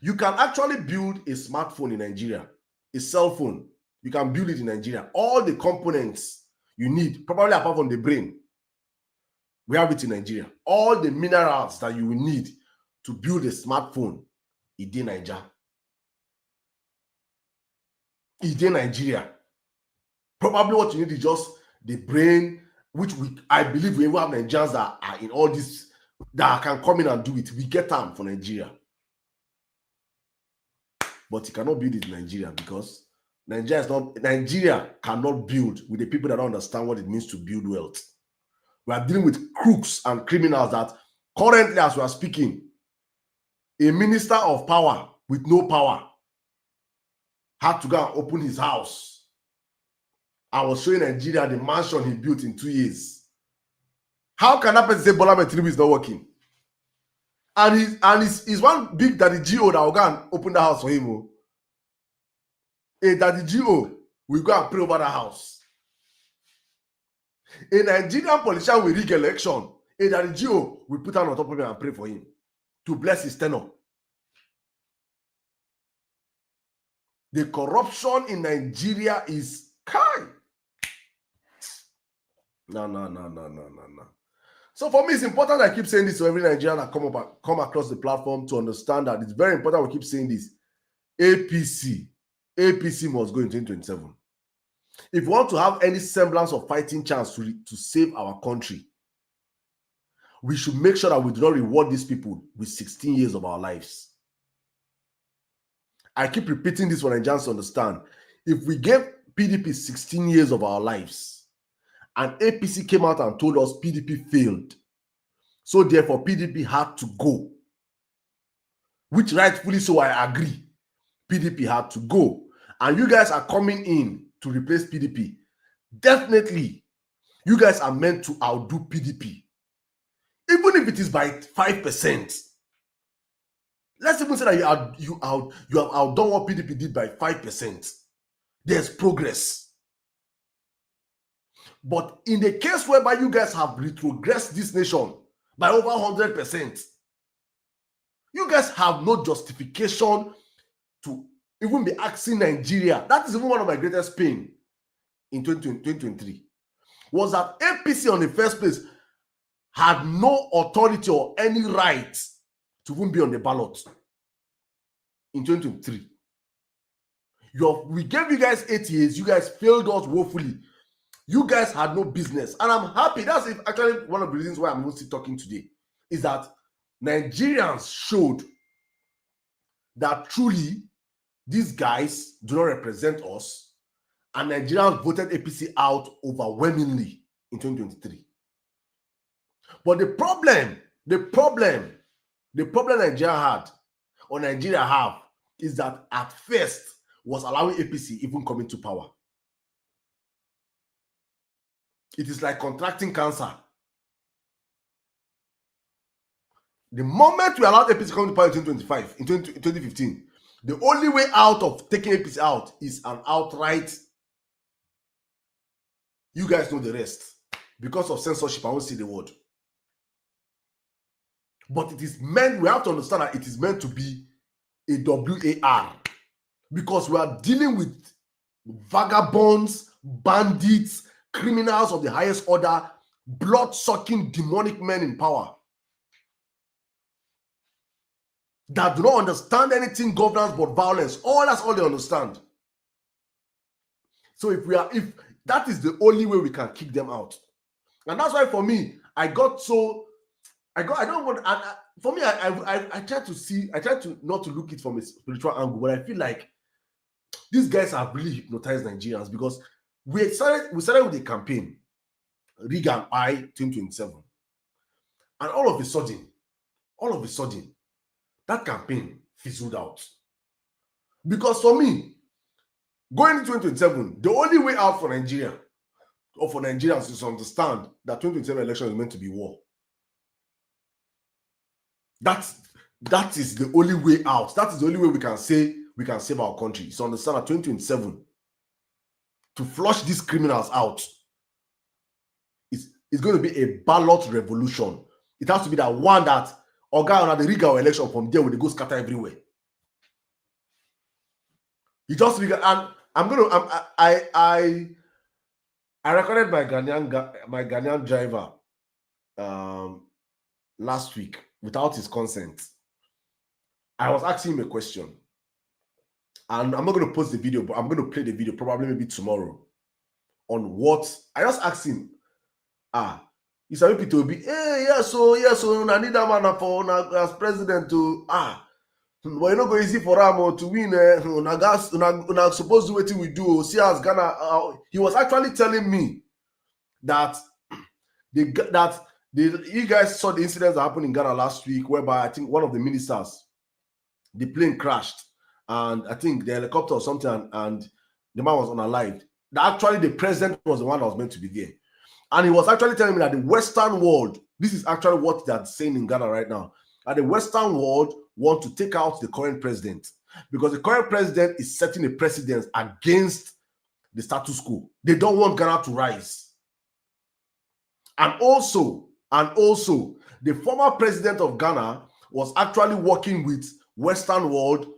you can actually build a smartphone in Nigeria, a cell phone. You can build it in Nigeria. All the components you need, probably apart from the brain, we have it in Nigeria. All the minerals that you will need to build a smartphone, it's in Nigeria. It's in Nigeria. Probably what you need is just the brain, which I believe we even have Nigerians that are in all this, that can come in and do it. We get them for Nigeria. But you cannot build it in Nigeria because Nigeria cannot build with the people that don't understand what it means to build wealth. We are dealing with crooks and criminals that currently, as we are speaking, a minister of power with no power had to go and open his house. I was showing Nigeria the mansion he built in 2 years. How can that person say Bola Ahmed Tinubu is not working? And he's one big daddy GO that will go and open the house for him. A daddy GO will go and pray over the house. A Nigerian politician will rig election. A Gio will put her on top of him and pray for him to bless his tenure. The corruption in Nigeria is kind. No. So for me, it's important I keep saying this to every Nigerian that come across the platform to understand that it's very important we keep saying this. APC must go in 2027. If we want to have any semblance of fighting chance to save our country, we should make sure that we do not reward these people with 16 years of our lives. I keep repeating this for Nigerians to understand. If we gave PDP 16 years of our lives, and APC came out and told us PDP failed, so therefore PDP had to go, which rightfully so I agree, PDP had to go, and you guys are coming in to replace PDP, definitely you guys are meant to outdo PDP, even if it is by 5%. Let's even say that you have outdone what PDP did by 5%. There's progress. But in the case whereby you guys have retrogressed this nation by over 100%, you guys have no justification to even be asking Nigeria. That is even one of my greatest pain in 2023, was that APC on the first place had no authority or any right to even be on the ballot in 2023. We gave you guys 8 years. You guys failed us woefully. You guys had no business. And I'm happy. That's actually one of the reasons why I'm mostly talking today, is that Nigerians showed that truly these guys do not represent us, and Nigerians voted APC out overwhelmingly in 2023. But the problem Nigeria had, or Nigeria have, is that at first was allowing APC even come into power. It is like contracting cancer. The moment we allowed APC come to power in 2015, the only way out of taking APC out is an outright, you guys know the rest. Because of censorship, I won't say the word. But it is meant, we have to understand that it is meant to be a WAR. Because we are dealing with vagabonds, bandits, criminals of the highest order, blood-sucking demonic men in power that do not understand anything governance but violence. That's all they understand. So if that is the only way we can kick them out. And that's why for me, I try to not to look it from a spiritual angle, but I feel like these guys have really hypnotized Nigerians, because we started with a campaign, Reagan I 2027. And all of a sudden, that campaign fizzled out. Because for me, going into 2027, the only way out for Nigeria, or for Nigerians, is to understand that 2027 election is meant to be war. That is the only way out. That is the only way we can say we can save our country. So understand that 2027, to flush these criminals out, it's going to be a ballot revolution. It has to be that one that Oga the Riga election, from there when they go scatter everywhere. You just and I recorded my Ghanaian driver last week without his consent. I was asking him a question, and I'm not going to post the video, but I'm going to play the video probably maybe tomorrow, on what I just asked him. He's a to be, so I need that man for as president to but you not go easy for him to win. Una supposed to do what we do. See as Ghana. He was actually telling me that you guys saw the incidents that happened in Ghana last week, whereby I think one of the ministers, the plane crashed, and I think the helicopter or something, and the man was unalived. That actually the president was the one that was meant to be there. And he was actually telling me that the Western world, this is actually what they're saying in Ghana right now, that the Western world want to take out the current president, because the current president is setting a precedent against the status quo. They don't want Ghana to rise. And also, the former president of Ghana was actually working with Western world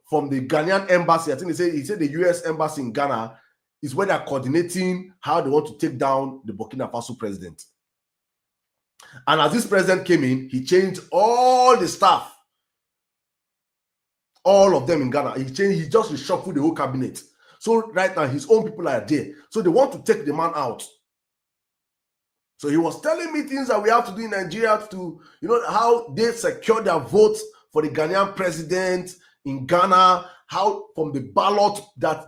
from the Ghanaian embassy. I think he said the US embassy in Ghana is where they're coordinating how they want to take down the Burkina Faso president. And as this president came in, he changed all the staff, all of them in Ghana. He just reshuffled the whole cabinet. So right now, his own people are there. So they want to take the man out. So he was telling me things that we have to do in Nigeria to, how they secure their votes for the Ghanaian president in Ghana, how from the ballot that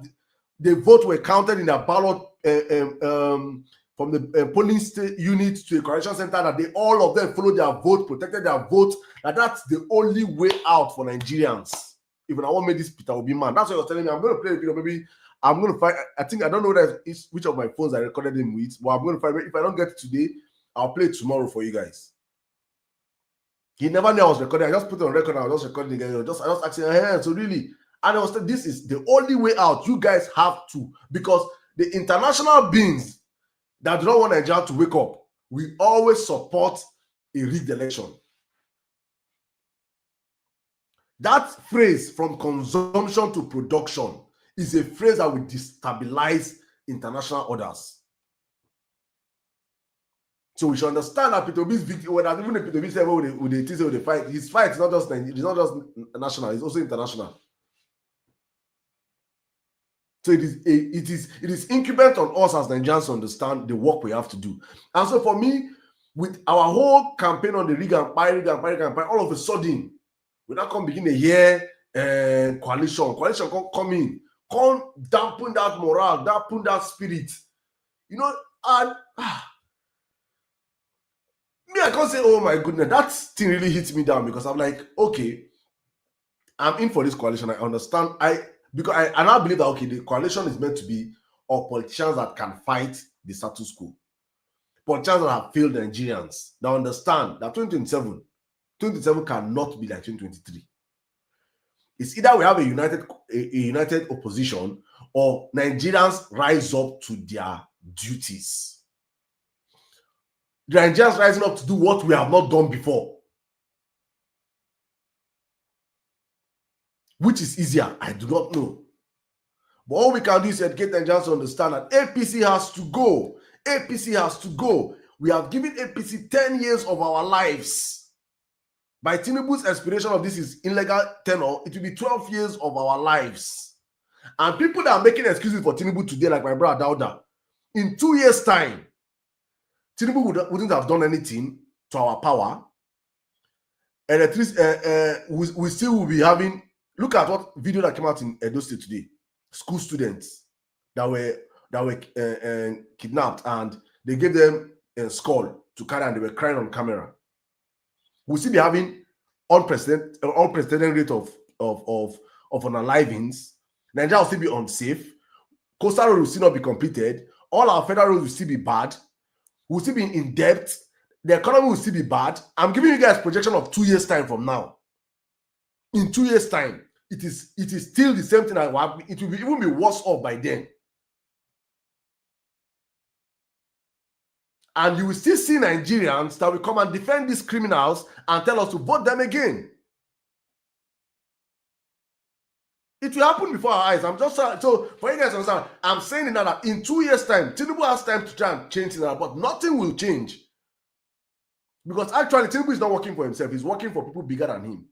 the votes were counted in their ballot from the polling unit to a correction center, that all of them followed their vote, protected their vote. That's the only way out for Nigerians. If I want to make this Peter Obi man, that's what he was telling me. I'm going to play the video. Maybe I'm going to find. I don't know which of my phones I recorded him with, but I'm going to find. If I don't get it today, I'll play it tomorrow for you guys. He never knew I was recording. I just put it on record. I was just recording again. I was just asking, hey, so really, and I was saying, this is the only way out. You guys have to, because the international beings that do not want Nigeria to wake up, we always support a rigged election. That phrase, from consumption to production, is a phrase that will destabilize international orders. So we should understand that Peter Obi's victory, whether even if Peter Obi said with the fight, his fight is not just national, it's also international. So it is incumbent on us as Nigerians to understand the work we have to do. And so for me, with our whole campaign on the rig and buy, all of a sudden, we now come begin a year coalition come in, come dampen that morale, dampen that spirit, and me, I can't say, oh my goodness, that thing really hits me down, because I'm like, okay, I'm in for this coalition. I understand. I now believe that, okay, the coalition is meant to be of politicians that can fight the status quo, politicians that have failed Nigerians, that understand that 2027 cannot be like 2023. It's either we have a united opposition, or Nigerians rise up to their duties. The Nigerians rising up to do what we have not done before. Which is easier? I do not know. But all we can do is educate Nigerians to understand that APC has to go. APC has to go. We have given APC 10 years of our lives. By Tinubu's expiration of this is illegal tenure, it will be 12 years of our lives. And people that are making excuses for Tinubu today, like my brother Dauda, in 2 years' time, Tinubu wouldn't have done anything to our power. And at least we still will be having. Look at what video that came out in Edo State today. School students that were kidnapped, and they gave them a skull to carry, and they were crying on camera. We'll still be having unprecedented rate of unalivings. Nigeria will still be unsafe. Coastal road will still not be completed. All our federal roads will still be bad. We'll still be in debt. The economy will still be bad. I'm giving you guys a projection of 2 years' time from now. In 2 years' time, it is still the same thing that will happen. It will even be worse off by then. And you will still see Nigerians that will come and defend these criminals and tell us to vote them again. It will happen before our eyes. I'm just so for you guys to understand, I'm saying now that in 2 years' time, Tinubu has time to try and change things, but nothing will change. Because actually, Tinubu is not working for himself, he's working for people bigger than him.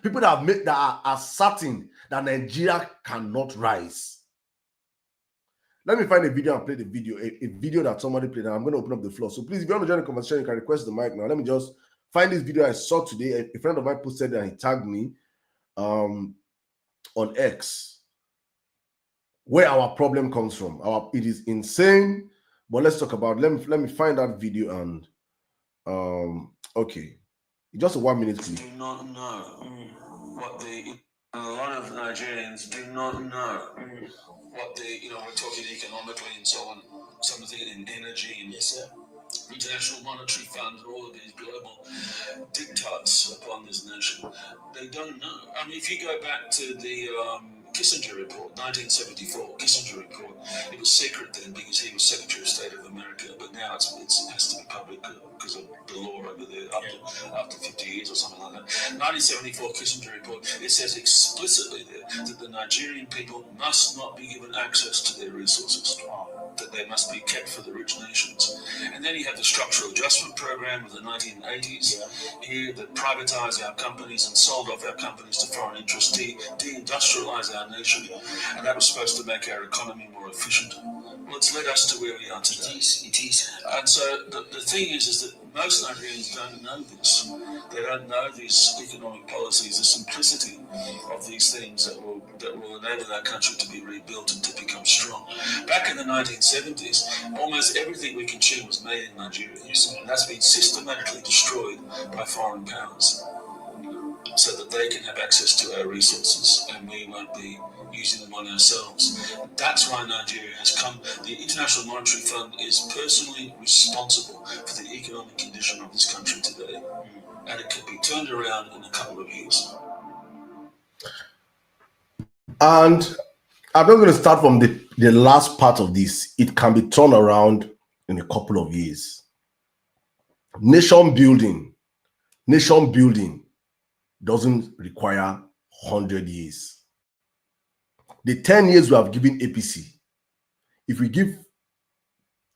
People that are certain that Nigeria cannot rise. Let me find a video and play the video, a video that somebody played, and I'm going to open up the floor. So please, if you want to join the conversation, you can request the mic now. Let me just find this video I saw today. A friend of mine posted and he tagged me on X, where our problem comes from. It is insane, but let's talk about. Let me find that video and okay, just a 1 minute, please. Do not know what a lot of Nigerians do not know what we're talking economically and so on, something in energy and International Monetary Fund and all of these global diktats upon this nation. They don't know. I mean, if you go back to the Kissinger report, 1974, Kissinger report. It was secret then because he was Secretary of State of America, but now it has to be public because of the law over there after 50 years or something like that. 1974 Kissinger report, it says explicitly there that the Nigerian people must not be given access to their resources, that they must be kept for the rich nations. And then you have the structural adjustment program of the 1980s here that privatized our companies and sold off our companies to foreign interests, de-industrialized our nation, and that was supposed to make our economy more efficient. Well, it's led us to where we are today. It is. And so the thing is that most Nigerians don't know this. They don't know these economic policies, the simplicity of these things that will enable our country to be rebuilt and to become strong. Back in the 1970s, almost everything we consumed was made in Nigeria, and that's been systematically destroyed by foreign powers, so that they can have access to our resources and we won't be using them on ourselves. That's why Nigeria has come. The International Monetary Fund is personally responsible for the economic condition of this country today, and it can be turned around in a couple of years. And I'm not going to start from the last part of this. It can be turned around in a couple of years. Nation building doesn't require 100 years. The 10 years we have given APC, if we give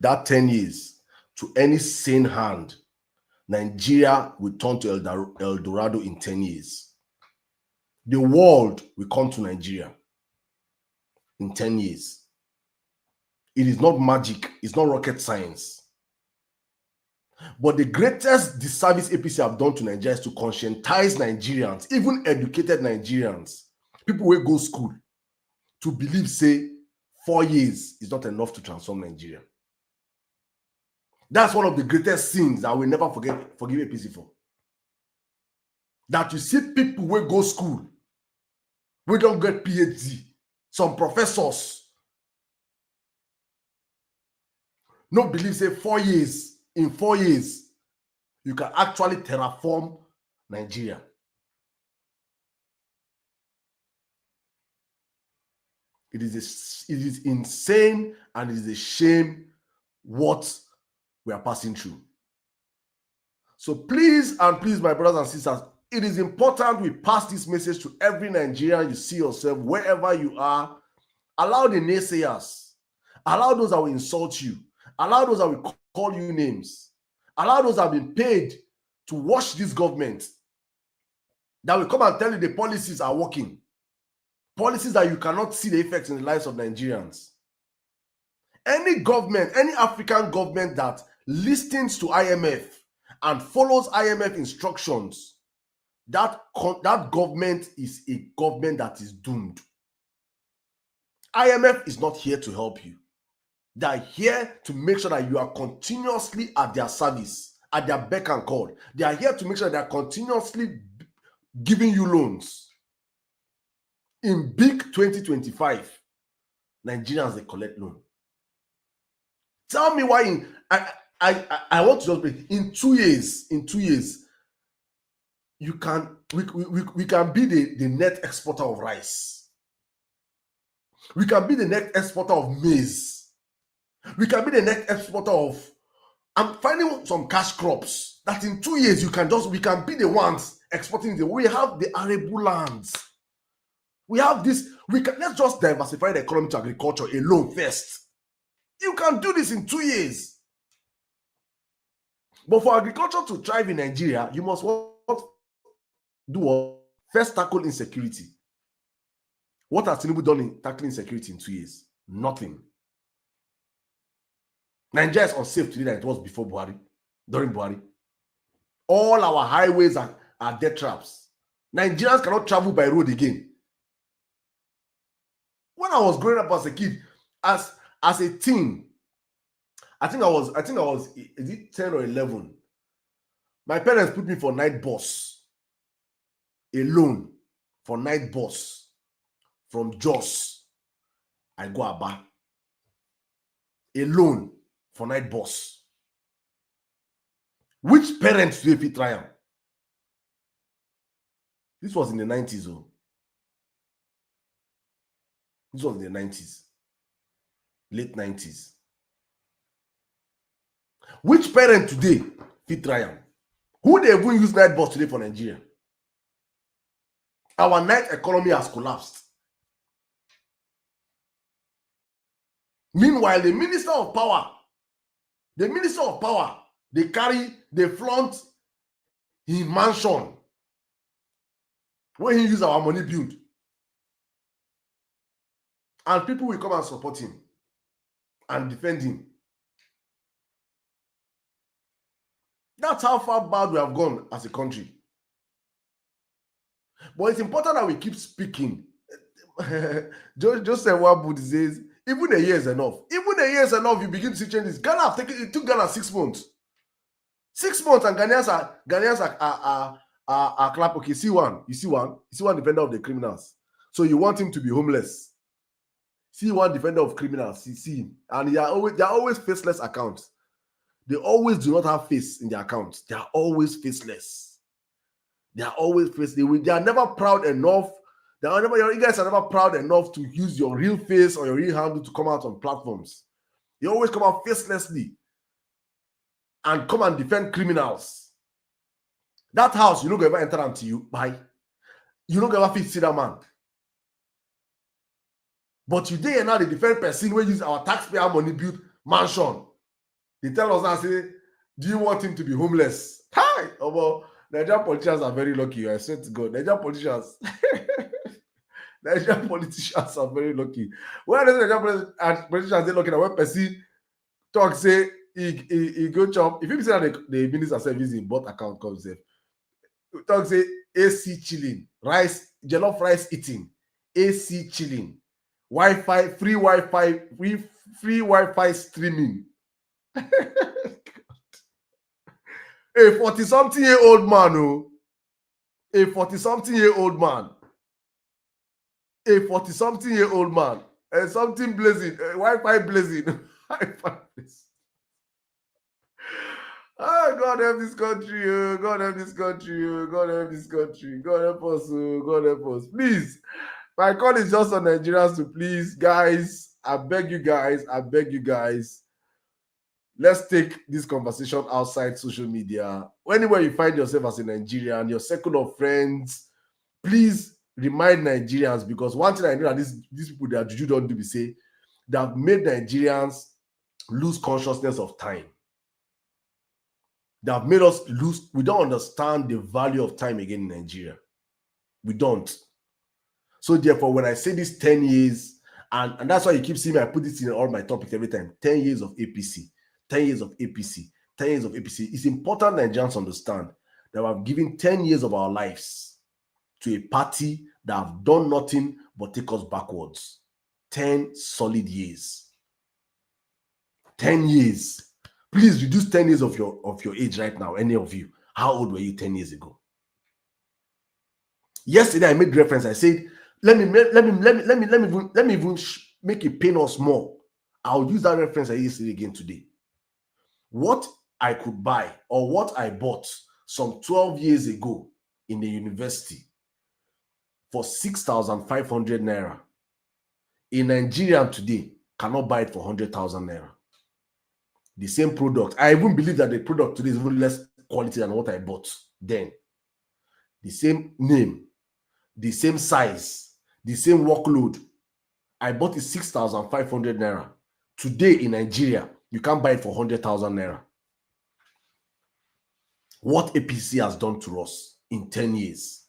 that 10 years to any sane hand, Nigeria will turn to El Dorado in 10 years. The world will come to Nigeria in 10 years. It is not magic. It's not rocket science. But the greatest disservice APC have done to Nigeria is to conscientize Nigerians, even educated Nigerians, people who go school, to believe, say, 4 years is not enough to transform Nigeria. That's one of the greatest sins that we'll never forgive APC for. That you see people who go school, we don't get PhD, some professors, no believe, say, 4 years. In 4 years, you can actually terraform Nigeria. It is insane, and it is a shame what we are passing through. So please, my brothers and sisters, it is important we pass this message to every Nigerian you see yourself, wherever you are. Allow the naysayers, allow those that will insult you, allow those that will call you names, allow those that have been paid to watch this government, that will come and tell you the policies are working, policies that you cannot see the effects in the lives of Nigerians. Any government, any African government that listens to IMF and follows IMF instructions, that government is a government that is doomed. IMF is not here to help you. They are here to make sure that you are continuously at their service, at their beck and call. They are here to make sure they are continuously giving you loans. In big 2025, Nigerians, they collect loan. Tell me why I want to just break. In 2 years, we can be the net exporter of rice. We can be the net exporter of maize. We can be the net exporter of, I'm finding some cash crops that in 2 years we can be the ones exporting. We have the arable lands. We have this. Let's just diversify the economy to agriculture alone first. You can do this in 2 years. But for agriculture to thrive in Nigeria, you must do what? First, tackle insecurity. What has Tinubu done in tackling insecurity in 2 years? Nothing. Nigeria is unsafe today than it was before Buhari, during Buhari. All our highways are death traps. Nigerians cannot travel by road again. When I was growing up as a kid, as a teen, I think I was, is it 10 or 11? My parents put me for night bus, alone, for night bus, from Jos. I go Aba, alone, for night bus. Which parents do you try am? This was in the 90s. Oh. This was in the 90s, late 90s. Which parent today fit try am? Who they even use night bus today for Nigeria? Our night economy has collapsed. Meanwhile, the minister of power, they flaunt his mansion where he use our money build. And people will come and support him and defend him. That's how far bad we have gone as a country. But it's important that we keep speaking. Joseph Wabud says, even a year is enough. Even a year is enough, you begin to see changes. It took Ghana 6 months. 6 months, and Ghanaians are clap. Okay, see one defender of the criminals. So you want him to be homeless. See one defender of criminals, see him. And they are always faceless accounts. They always do not have face in their accounts. They are always faceless. They are always faceless. They are never proud enough. You guys are never proud enough to use your real face or your real handle to come out on platforms. You always come out facelessly and come and defend criminals. That house, you don't ever enter until you buy. You don't ever fit see that man. But today and now they defend person who use our taxpayer money build mansion. They tell us now, say, do you want him to be homeless? Hi! Oh, well, Nigerian politicians are very lucky. I swear to God. Nigerian politicians are very lucky. Why does Nigerian politicians they looking at when person talk, say, he go chop. If you say that the minister service in both account comes there, talk say AC chilling, rice, jollof rice eating, AC chilling, Wi-Fi, free Wi-Fi streaming. A 40-something-year-old man, oh, a 40-something-year-old man, and something blazing, Wi-Fi blazing, Wi-Fi blazing. Oh, God help this country, oh, God help this country, oh, God help this country, God help us, oh, God help us. Please, my call is just on Nigerians to please, guys, I beg you guys, let's take this conversation outside social media. Anywhere you find yourself as a Nigerian, your circle of friends, please remind Nigerians, because one thing I know that these people that juju don't do, say, they have made Nigerians lose consciousness of time. They have made us lose. We don't understand the value of time again in Nigeria. We don't. So therefore, when I say this 10 years, and that's why you keep seeing me, I put this in all my topics every time, 10 years of APC, 10 years of APC, 10 years of APC. It's important Nigerians understand that we have given 10 years of our lives to a party that have done nothing but take us backwards. 10 solid years. 10 years. Please reduce 10 years of your age right now, any of you. How old were you 10 years ago? Yesterday I made reference. I said, let me even make it pain us more. I'll use that reference I used again today. What I could buy or what I bought some 12 years ago in the university for 6,500 naira, a Nigerian today cannot buy it for 100,000 naira. The same product. I even believe that the product today is even less quality than what I bought then. The same name, the same size, the same workload. I bought it 6,500 naira. Today in Nigeria, you can't buy it for 100,000 naira. What APC has done to us in 10 years.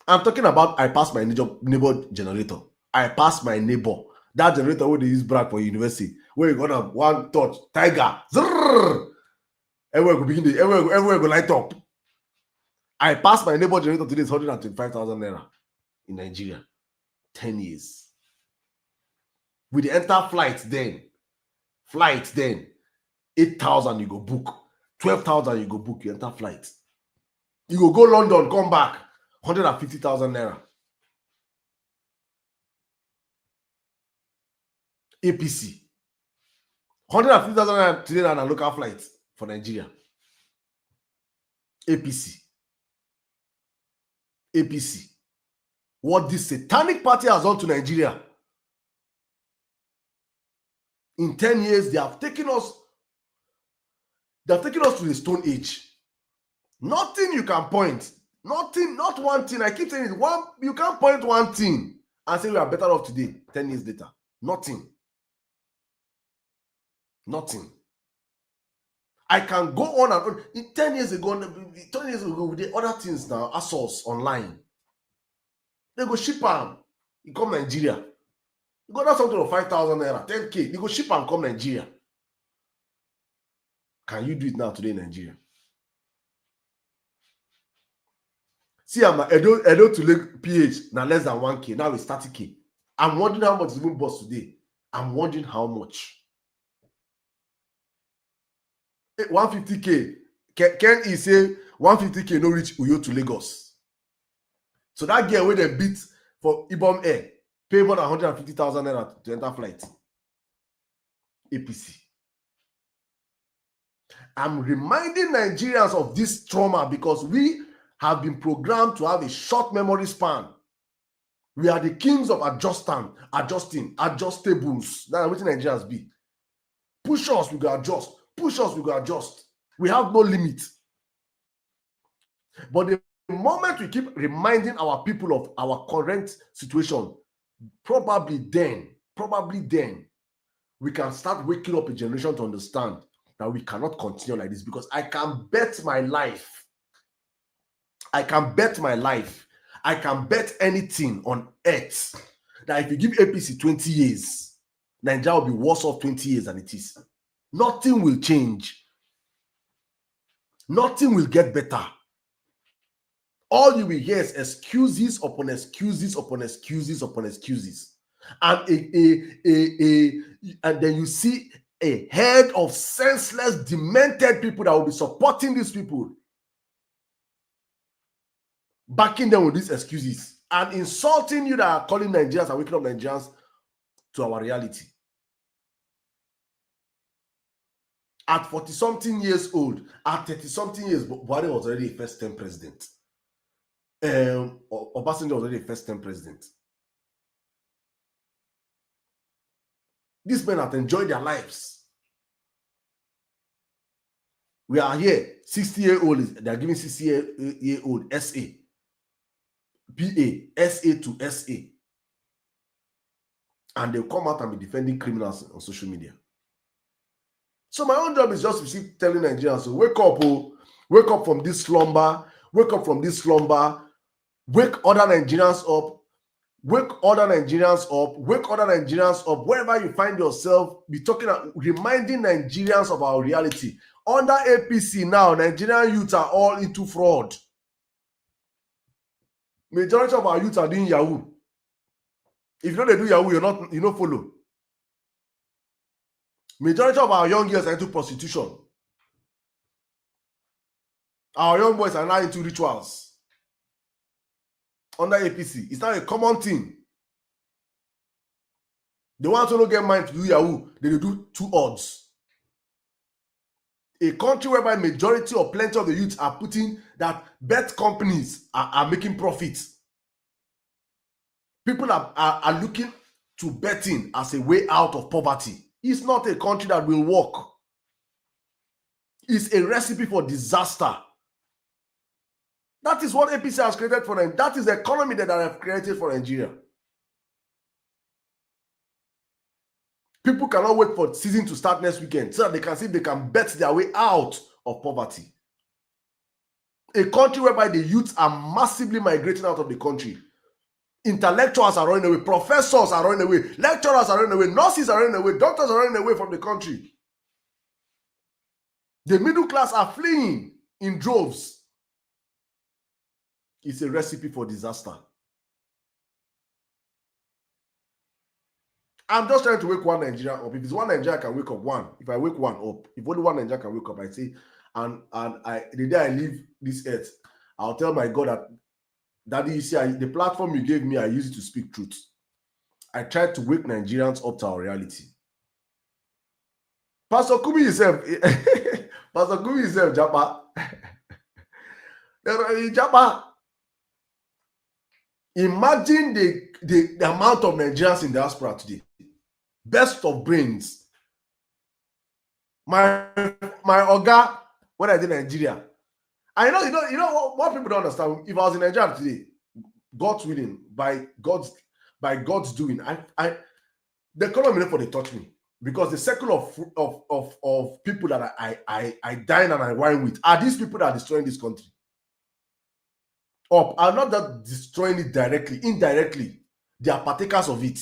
I'm talking about I passed my neighbor generator. I passed my neighbor. That generator where they use brag for university. Where you gonna one touch, tiger. Zrrr, everywhere go light up. I passed my neighbor generator today is 125,000 naira in Nigeria. 10 years. With the enter flight then, 8,000 you go book, 12,000 you go book, you enter flight. You go London, come back, 150,000 naira. APC. 150,000 naira today on a local flight for Nigeria. APC. what this satanic party has done to Nigeria. In 10 years, they have taken us to the Stone Age. Nothing you can point. Nothing, not one thing. I keep saying it. You can't point one thing and say we are better off today, 10 years later. Nothing. Nothing. I can go on and on. 10 years ago, with the other things now, ASOS online. They go ship them. You come Nigeria. You got something of 5,000 naira, 10K. They go ship and come Nigeria. Can you do it now today in Nigeria? See, I'm Edo to Lake PH now less than 1K. Now it's 30K. I'm wondering how much is even bought today. I'm wondering how much. 150K. Ken is say 150K no reach Uyo to Lagos. So that girl where they beat for Ibom Air pay more than 150,000 naira to enter flight. APC. I'm reminding Nigerians of this trauma because we have been programmed to have a short memory span. We are the kings of adjusting, adjustables. That's what Nigerians be. Push us, we go adjust. Push us, we go adjust. We have no limit. But the moment we keep reminding our people of our current situation, probably then, we can start waking up a generation to understand that we cannot continue like this, because I can bet my life. I can bet anything on earth that if you give APC 20 years, Nigeria will be worse off 20 years than it is. Nothing will change. Nothing will get better. All you will hear is excuses upon excuses upon excuses upon excuses. And and then you see a herd of senseless, demented people that will be supporting these people, backing them with these excuses and insulting you that are calling Nigerians and waking up Nigerians to our reality. At 40-something years old, at 30-something years, Buhari was already a first-term president. Obasanjo was already a first-term president. These men have enjoyed their lives. We are here, 60-year-old, they are giving 60-year-old SA, PA, SA to SA. And they'll come out and be defending criminals on social media. So my own job is just to keep telling Nigerians, so wake up, oh, wake up from this slumber, wake up from this slumber, wake other Nigerians up, wake other Nigerians up, wake other Nigerians up. Wherever you find yourself, be talking, reminding Nigerians of our reality. Under APC now, Nigerian youth are all into fraud. Majority of our youth are doing Yahoo. If you know they do Yahoo, you don't follow. Majority of our young girls are into prostitution. Our young boys are now into rituals. Under APC, it's not a common thing. The ones who don't get mind to do Yahoo, they do 2 odds. A country whereby majority or plenty of the youth are putting that bet companies are making profits. People are looking to betting as a way out of poverty. It's not a country that will work. It's a recipe for disaster. That is what APC has created for them. That is the economy that I have created for Nigeria. People cannot wait for season to start next weekend so that they can see if they can bet their way out of poverty. A country whereby the youths are massively migrating out of the country. Intellectuals are running away, professors are running away, lecturers are running away, nurses are running away, doctors are running away from the country. The middle class are fleeing in droves. It's a recipe for disaster. I'm just trying to wake one Nigeria up. If it's one Nigeria can wake up, one. If I wake one up, if only one Nigeria can wake up, I say, and the day I leave this earth, I'll tell my God that, Daddy, you see, the platform you gave me, I use it to speak truth. I tried to wake Nigerians up to our reality. Pastor Kumi himself, Japa. Japa. Imagine the amount of Nigerians in diaspora today. Best of brains. My Oga, when I did Nigeria, I you know what people don't understand. If I was in Nigeria today, God's willing, by God's doing, they come me for they touch me, because the circle of people that I dine and I wine with are these people that are destroying this country. Or are not that destroying it directly, indirectly, they are partakers of it.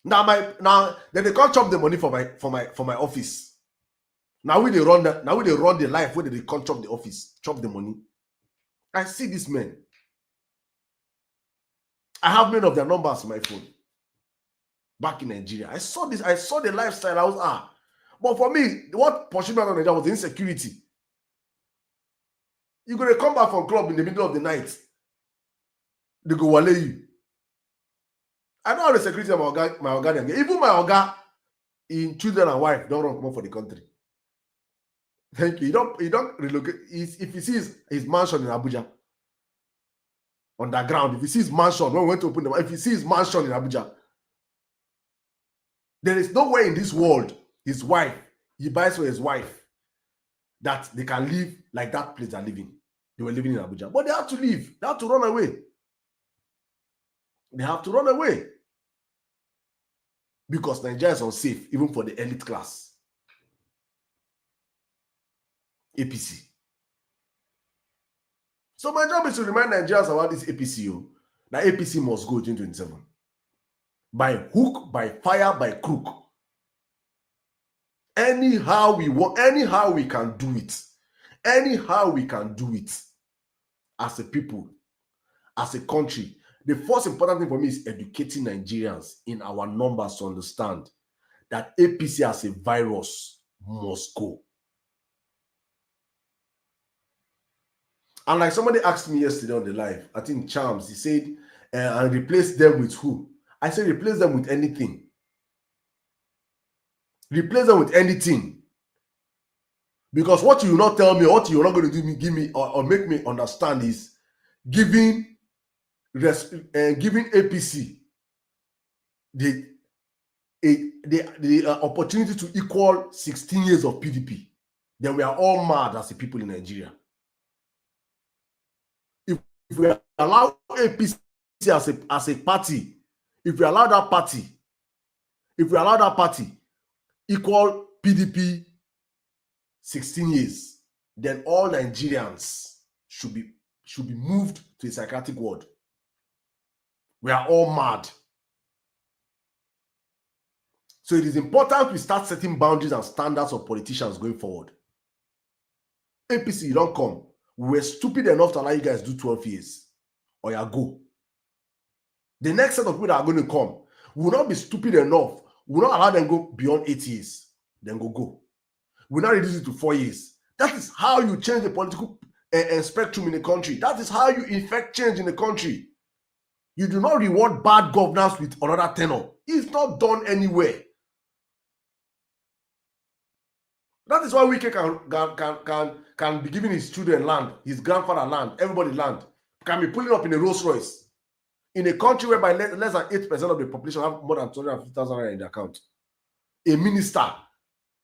Now then they can't chop the money for my office. Now we they run the life where they can't chop the office, chop the money. I see these men. I have many of their numbers on my phone. Back in Nigeria, I saw the lifestyle. I was but for me, what pursued me out of Nigeria was the insecurity. You're gonna come back from club in the middle of the night. They go wale you. I know how the security of my Oga. Even my Oga in children and wife don't run come for the country. Thank you. You don't relocate. If he sees his mansion in Abuja underground, if he sees mansion, when we went to open if he sees mansion in Abuja, there is nowhere in this world his wife, he buys for his wife, that they can live like that place they're living. They were living in Abuja, but they have to leave. They have to run away. They have to run away because Nigeria is unsafe, even for the elite class. APC. So my job is to remind Nigerians about this APC. That APC must go 2027. By hook, by fire, by crook. Anyhow we can do it. Anyhow we can do it. As a people, as a country. The first important thing for me is educating Nigerians in our numbers to understand that APC as a virus must go. And like somebody asked me yesterday on the live, I think Charms, he said, and replace them with who? I said, replace them with anything. Replace them with anything. Because what you will not tell me, or what you're not going to do, give me or make me understand is giving APC the opportunity to equal 16 years of PDP. Then we are all mad as the people in Nigeria. If we allow APC as a party, if we allow that party equal PDP 16 years, then all Nigerians should be moved to a psychiatric ward. We are all mad. So it is important we start setting boundaries and standards of politicians going forward. APC, you don't come. We were stupid enough to allow you guys do 12 years. Or you go. The next set of people that are going to come will not be stupid enough. We will not allow them go beyond 8 years. Then go. We will not reduce it to 4 years. That is how you change the political spectrum in the country. That is how you effect change in the country. You do not reward bad governance with another tenor. It's not done anywhere. That is why Wike can be giving his children land, his grandfather land, everybody land. Can be pulling up in a Rolls Royce. In a country whereby less than 8% of the population have more than 250,000 in their account. A minister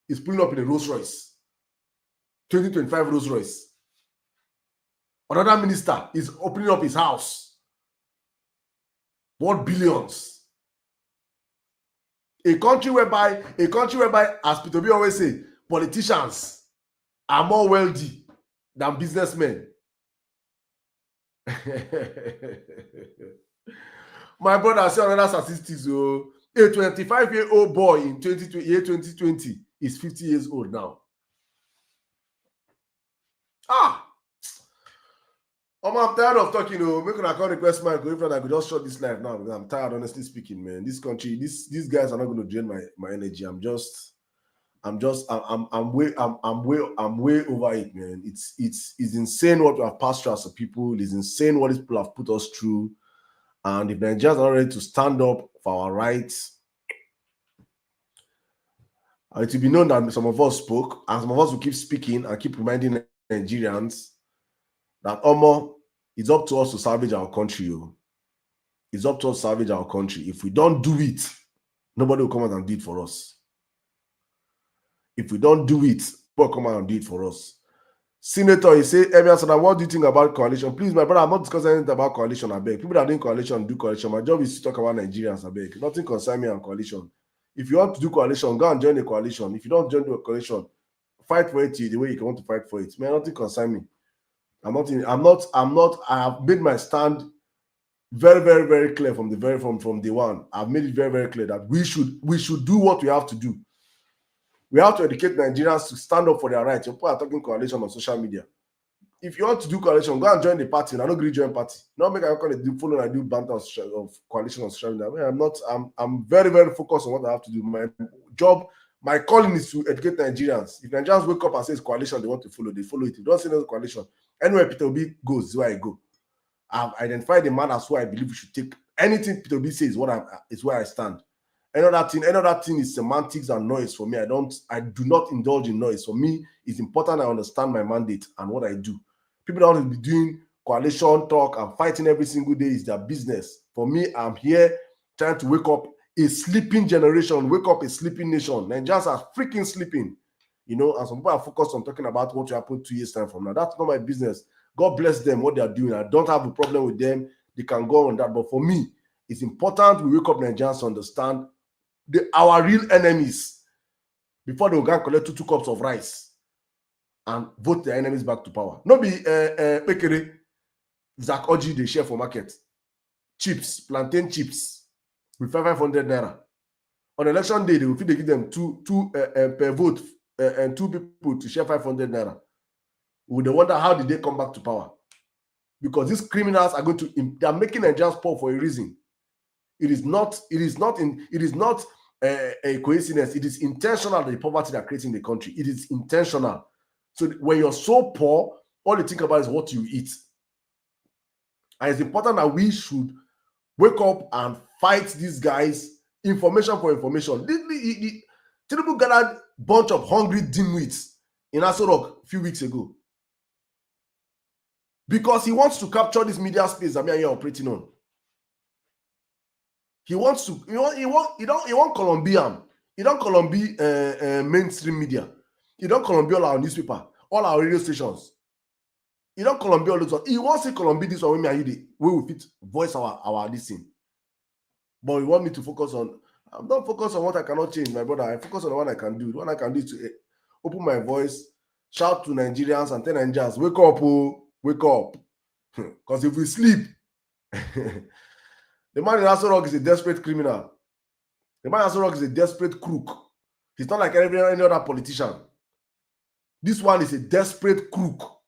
is pulling up in a Rolls Royce. 2025 Rolls Royce. Another minister is opening up his house. What billions? A country whereby, as Peter B always say, politicians are more wealthy than businessmen. My brother, I see another statistics. A 25-year-old boy in 2020 is 50 years old now. I'm tired of talking. Make I call request my girlfriend. I could just shut this live now. I'm tired, honestly speaking, man. This country, these guys are not going to drain my energy. I'm way over it, man. It's insane what we have passed through as a people. It's insane what these people have put us through. And if Nigerians are ready to stand up for our rights, it will be known that some of us spoke, and some of us will keep speaking and keep reminding Nigerians that It's up to us to salvage our country. It's up to us to salvage our country. If we don't do it, nobody will come out and do it for us. If we don't do it, nobody will come out and do it for us. Senator, he say, Emir Sirdam, what do you think about coalition? Please, my brother, I'm not discussing anything about coalition, I beg. People that are doing coalition, do coalition. My job is to talk about Nigerians, I beg. Nothing concerns me on coalition. If you want to do coalition, go and join the coalition. If you don't join the coalition, fight for it the way you want to fight for it. Man, nothing concerns me. I have made my stand very, very, very clear from day one. I've made it very, very clear that we should do what we have to do. We have to educate Nigerians to stand up for their rights. People are talking coalition on social media. If you want to do coalition, go and join the party. I don't agree join party. Not make I call it do follow and I do banter of coalition on social media. I'm very, very focused on what I have to do. My job, my calling is to educate Nigerians. If Nigerians wake up and say it's coalition, they want to follow, they follow it. If they don't say no coalition, anywhere Peter Obi goes is where I go. I've identified the man as who I believe we should take. Anything Peter Obi says is where I stand. Another thing is semantics and noise for me. I do not indulge in noise. For me, it's important I understand my mandate and what I do. People that want to be doing coalition talk and fighting every single day is their business. For me, I'm here trying to wake up a sleeping generation, wake up a sleeping nation. Nigerians are freaking sleeping, and some people are focused on talking about what will happen 2 years time from now. That's not my business. God bless them, what they are doing. I don't have a problem with them. They can go on that. But for me, it's important we wake up Nigerians to understand our real enemies before they will go and collect two cups of rice and vote their enemies back to power. No be Pekere, Zach Oji, they share for market. Chips, plantain chips with 500 naira. On election day, they will give them two per vote and two people to share 500 naira. We would wonder how did they come back to power? Because these criminals are they are making Nigerians poor for a reason. It is not a coincidence. It is intentional, the poverty that creates in the country. It is intentional. So when you're so poor, all you think about is what you eat. And it's important that we should wake up and fight these guys, information for information. Tinubu gathered a bunch of hungry dimwits in Aso Rock a few weeks ago because he wants to capture this media space that we are here operating on. He wants to, he want Colombian. He don't Colombia mainstream media. He don't Colombia all our newspaper, all our radio stations. He don't Colombia all those. He wants to Colombia this one when we fit voice our this thing. But he want me to focus on. I'm not focused on what I cannot change, my brother. I focus on what I can do. What I can do is to open my voice, shout to Nigerians and tell Nigerians, wake up, oh, wake up. Because if we sleep, the man in Aso Rock is a desperate criminal. The man in Aso Rock is a desperate crook. He's not like any other politician. This one is a desperate crook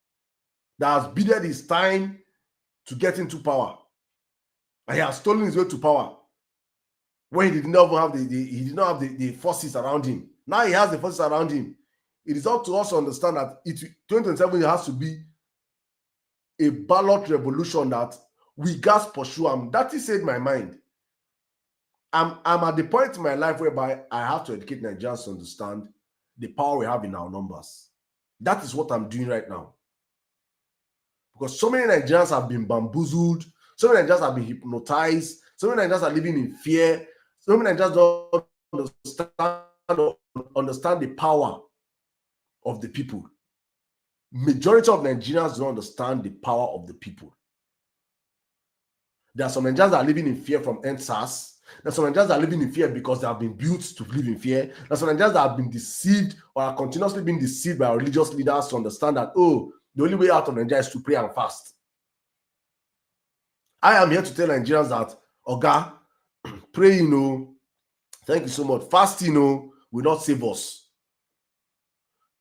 that has bided his time to get into power. And he has stolen his way to power when he did not have the forces around him. Now he has the forces around him. It is up to us to understand that 2027 has to be a ballot revolution that we gas pursue him. That is said my mind. I'm at the point in my life whereby I have to educate Nigerians to understand the power we have in our numbers. That is what I'm doing right now. Because so many Nigerians have been bamboozled, so many Nigerians have been hypnotized, so many Nigerians are living in fear, so many Nigerians don't understand the power of the people. Majority of Nigerians don't understand the power of the people. There are some Nigerians that are living in fear from NSAS. There are some Nigerians that are living in fear because they have been built to live in fear. There are some Nigerians that have been deceived or are continuously being deceived by our religious leaders to understand that, oh, the only way out of Nigeria is to pray and fast. I am here to tell Nigerians that, Oga, praying, thank you so much. Fasting, will not save us.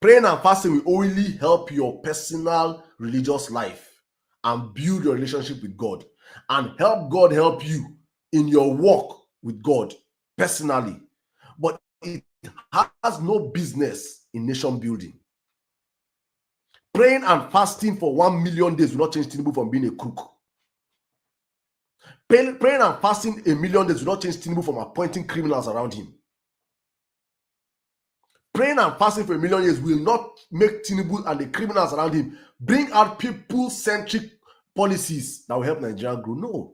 Praying and fasting will only help your personal religious life and build your relationship with God and help God help you in your walk with God personally. But it has no business in nation building. Praying and fasting for 1 million days will not change Tinubu from being a crook. Praying and fasting 1 million days will not change Tinubu from appointing criminals around him. Praying and fasting for 1 million years will not make Tinubu and the criminals around him bring out people-centric policies that will help Nigeria grow. No.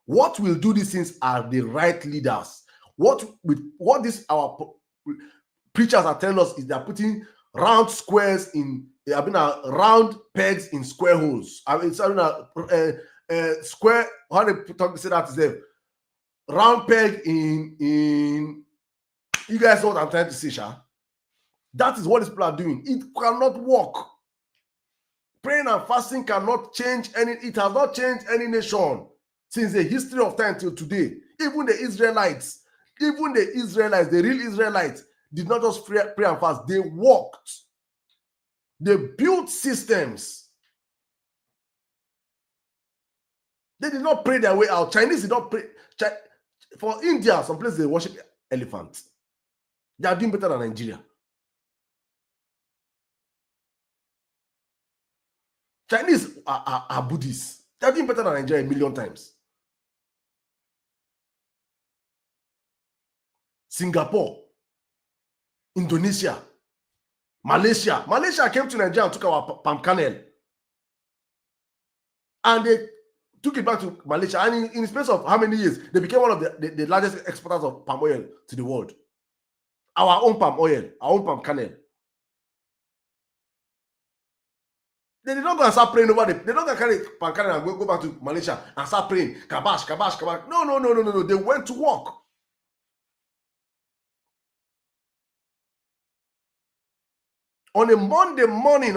What will do these things are the right leaders. What this our preachers are telling us is they're putting round squares in, round pegs in square holes. Square, how they talk, say that is them. Round peg in you guys know what I'm trying to say, Sha? That is what these people are doing. It cannot work. Praying and fasting cannot change any, it has not changed any nation since the history of time till today. Even the Israelites, the real Israelites, did not just pray and fast. They worked. They built systems. They did not pray their way out. Chinese did not pray. For India, some places they worship elephants. They are doing better than Nigeria. Chinese are Buddhists. They are doing better than Nigeria a million times. Singapore, Indonesia, Malaysia. Malaysia came to Nigeria and took our palm kernel. And they took it back to Malaysia. And in the space of how many years, they became one of the largest exporters of palm oil to the world. Our own palm oil, our own palm kernel. They did not go and start praying over they don't carry palm kernel and go back to Malaysia and start praying. Kabash, kabash, kabash. No. They went to work. On a Monday morning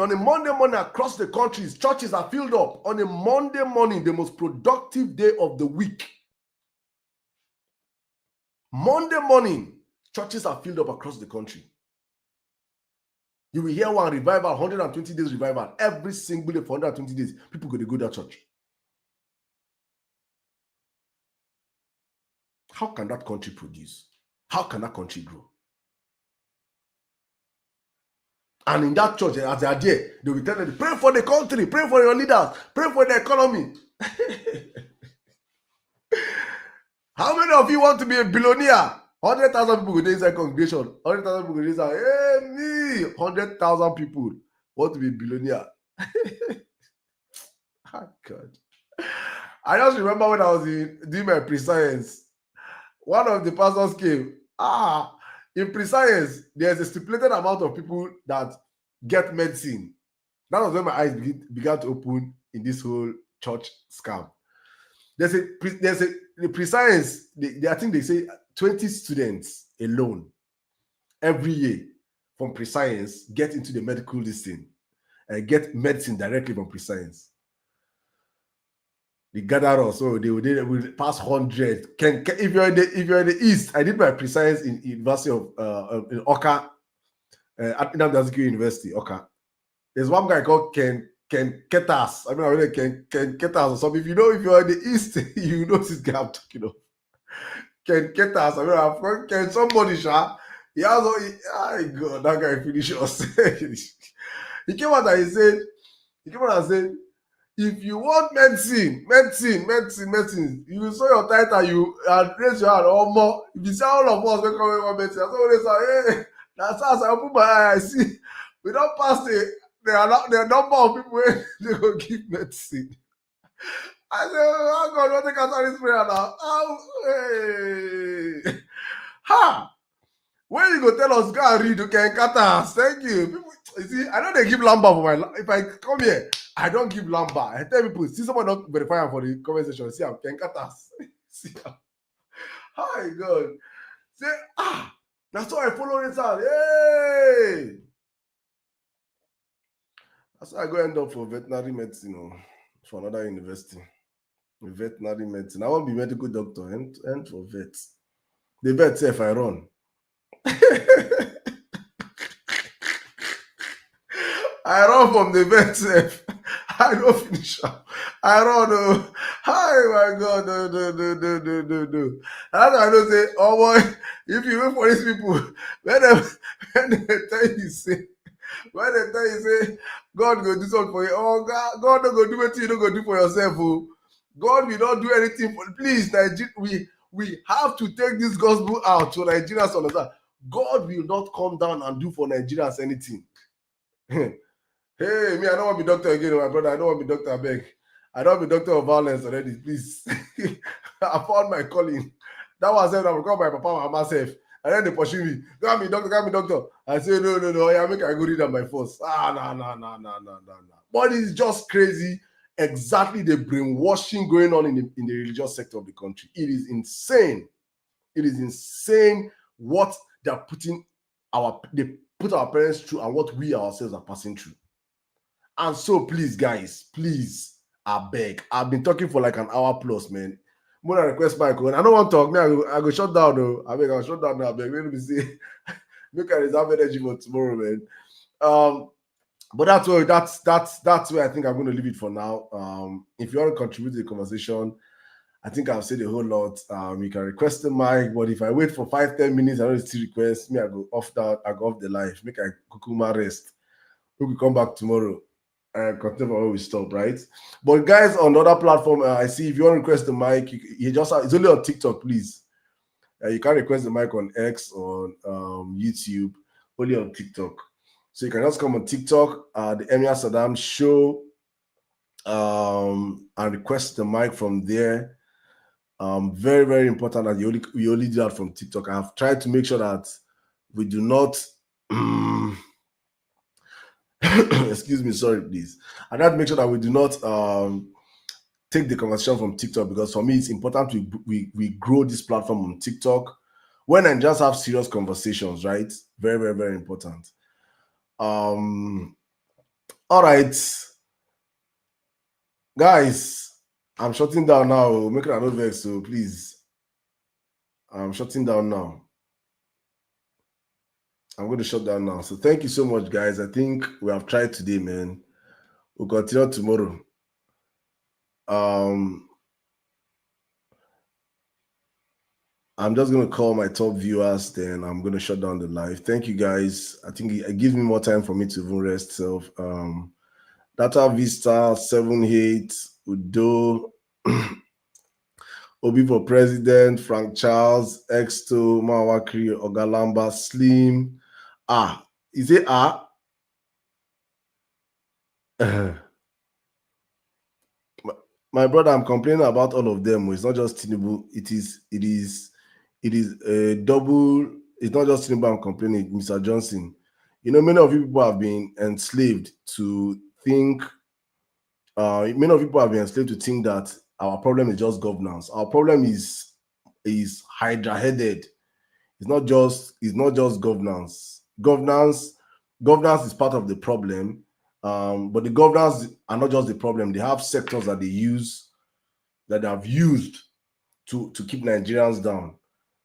across the countries, churches are filled up. On a Monday morning, the most productive day of the week. Monday morning, churches are filled up across the country. You will hear one revival, 120 days revival. Every single day for 120 days, people go to go to that church. How can that country produce? How can that country grow? And in that church, as they are there, they will tell them, pray for the country, pray for your leaders, pray for the economy. How many of you want to be a billionaire? 100,000 people go inside congregation. 100,000 people go inside. Hey, me! 100,000 people want to be a billionaire. Oh, God. I just remember when I was doing my pre-science, one of the pastors came. In pre-science, there's a stipulated amount of people that get medicine. That was when my eyes began to open in this whole church scam. There's the pre-science, I think they say 20 students alone every year from pre-science get into the medical listing and get medicine directly from pre-science. They gather us, so they will pass 100. If you're in the East, I did my pre-science in University of in Oka, at Nnamdi Azikiwe University, Oka. There's one guy called Ken Ketas. I mean, Ken Ketas or something. If you're in the East, you know this guy I'm talking of. Ken Ketas. I mean, I've got Ken somebody, Sha. He has all. God, that guy finished us. He came out and said, if you want medicine, you saw your title, you raise your hand or more. If you say all of us, we come with medicine. So they say, hey, that's us. I open my eye, I see. We don't pass the number of people where they go give medicine. I said, oh God, what take answer this prayer now? Hey. Ha! When you go tell us, go and read, you can cut us. Thank you. People, you see, I know they give lamba for my. If I come here, I don't give lamba. I tell people, see someone not verify for the conversation. See, I can cut us. See, hi God. Say, that's why I follow this out. Hey. That's why I go end up for veterinary medicine, for another university. Veterinary medicine. I want to be medical doctor and for vets. The vet say if I run. I run from the vet safe. I don't finish up. I run. Oh my God. No. That's why I don't say, oh boy, if you wait for these people, when they tell you say, God go do something for you. Oh God don't go do what you don't go do for yourself. Oh. God will not do anything for. Please, Nigeria, we have to take this gospel out so Nigerians understand. God will not come down and do for Nigerians anything. Hey, me, I don't want to be doctor again, my brother. I don't want to be doctor, I beg. I don't be doctor of violence already, please. I found my calling. That was it. I will call my papa and myself. And then they pursue me. Got me, doctor, got me, doctor. I say, no. Yeah, make I go read on my first. No. But it's just crazy. Exactly the brainwashing going on in the religious sector of the country. It is insane. It is insane what they're they put our parents through and what we ourselves are passing through. And so, please, guys, please, I beg. I've been talking for like an hour plus, man. When I request my code, I don't want to talk. Me, I go shut down though. I beg, I'll shut down now. I beg. Let me see. Make I reserve energy for tomorrow, man. But that's where I think I'm going to leave it for now. If you want to contribute to the conversation, I think I've said a whole lot. You can request the mic, but if I wait for 5-10 minutes, I don't still request me. I go off that. I go off the live. Make I kukuma rest. We will come back tomorrow and continue where we stop, right? But guys, on other platform, I see if you want to request the mic, it's only on TikTok, please. You can't request the mic on X or YouTube, only on TikTok. So you can just come on TikTok, the Emir Sirdam show, and request the mic from there. Very, very important that we only do that from TikTok. I have tried to make sure that we do not excuse me, sorry, please. I try to make sure that we do not take the conversation from TikTok, because for me it's important we grow this platform on TikTok when I just have serious conversations, right? Very, very, very important. All right, guys, I'm shutting down now. Make it another vex, so please. I'm shutting down now. I'm going to shut down now. So thank you so much, guys. I think we have tried today, man. We'll continue tomorrow. I'm just going to call my top viewers, then I'm going to shut down the live. Thank you, guys. I think it gives me more time for me to even rest self. Data Vista 78, Udo, Obi for President, Frank Charles, Exto, Mawakri, Ogalamba, Slim. Is it my brother, I'm complaining about all of them. It's not just Tinubu. It is a double. It's not just Tinubu I'm complaining, Mr. Johnson. You know, many of you people have been enslaved to think. Many of people have been enslaved to think that our problem is just governance. Our problem is hydra-headed. It's not just governance. Governance is part of the problem. But the governors are not just the problem. They have sectors that they have used to keep Nigerians down.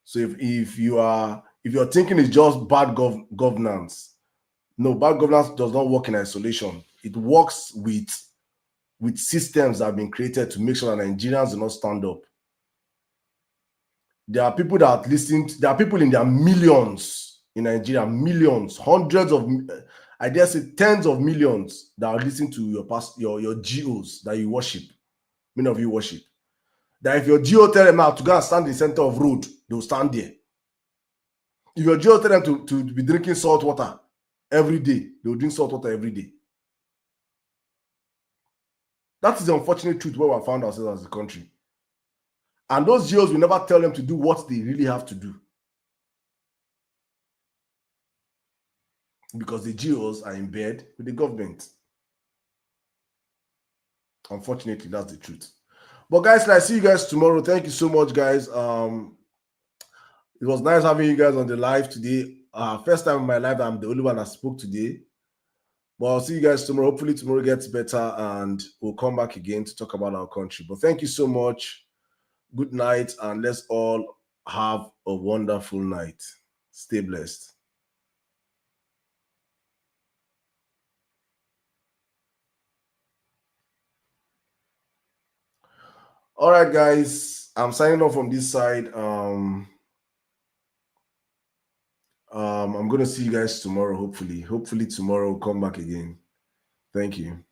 So if you're thinking it's just bad governance, no, bad governance does not work in isolation. It works with systems that have been created to make sure that Nigerians do not stand up. There are people that listen. There are people in their millions in Nigeria, millions, hundreds of, I dare say tens of millions that are listening to your GOs that you worship. Many of you worship. That if your GO tell them now to go and stand in the center of road, they'll stand there. If your GO tell them to be drinking salt water every day, they'll drink salt water every day. That is the unfortunate truth where we have found ourselves as a country. And those GOs will never tell them to do what they really have to do, because the GOs are in bed with the government. Unfortunately, that's the truth. But guys, I see you guys tomorrow. Thank you so much, guys. It was nice having you guys on the live today. First time in my life, I'm the only one that spoke today. But I'll see you guys tomorrow. Hopefully tomorrow gets better and we'll come back again to talk about our country. But thank you so much. Good night, and let's all have a wonderful night. Stay blessed. All right, guys. I'm signing off from this side. I'm going to see you guys tomorrow, hopefully. Hopefully tomorrow we'll come back again. Thank you.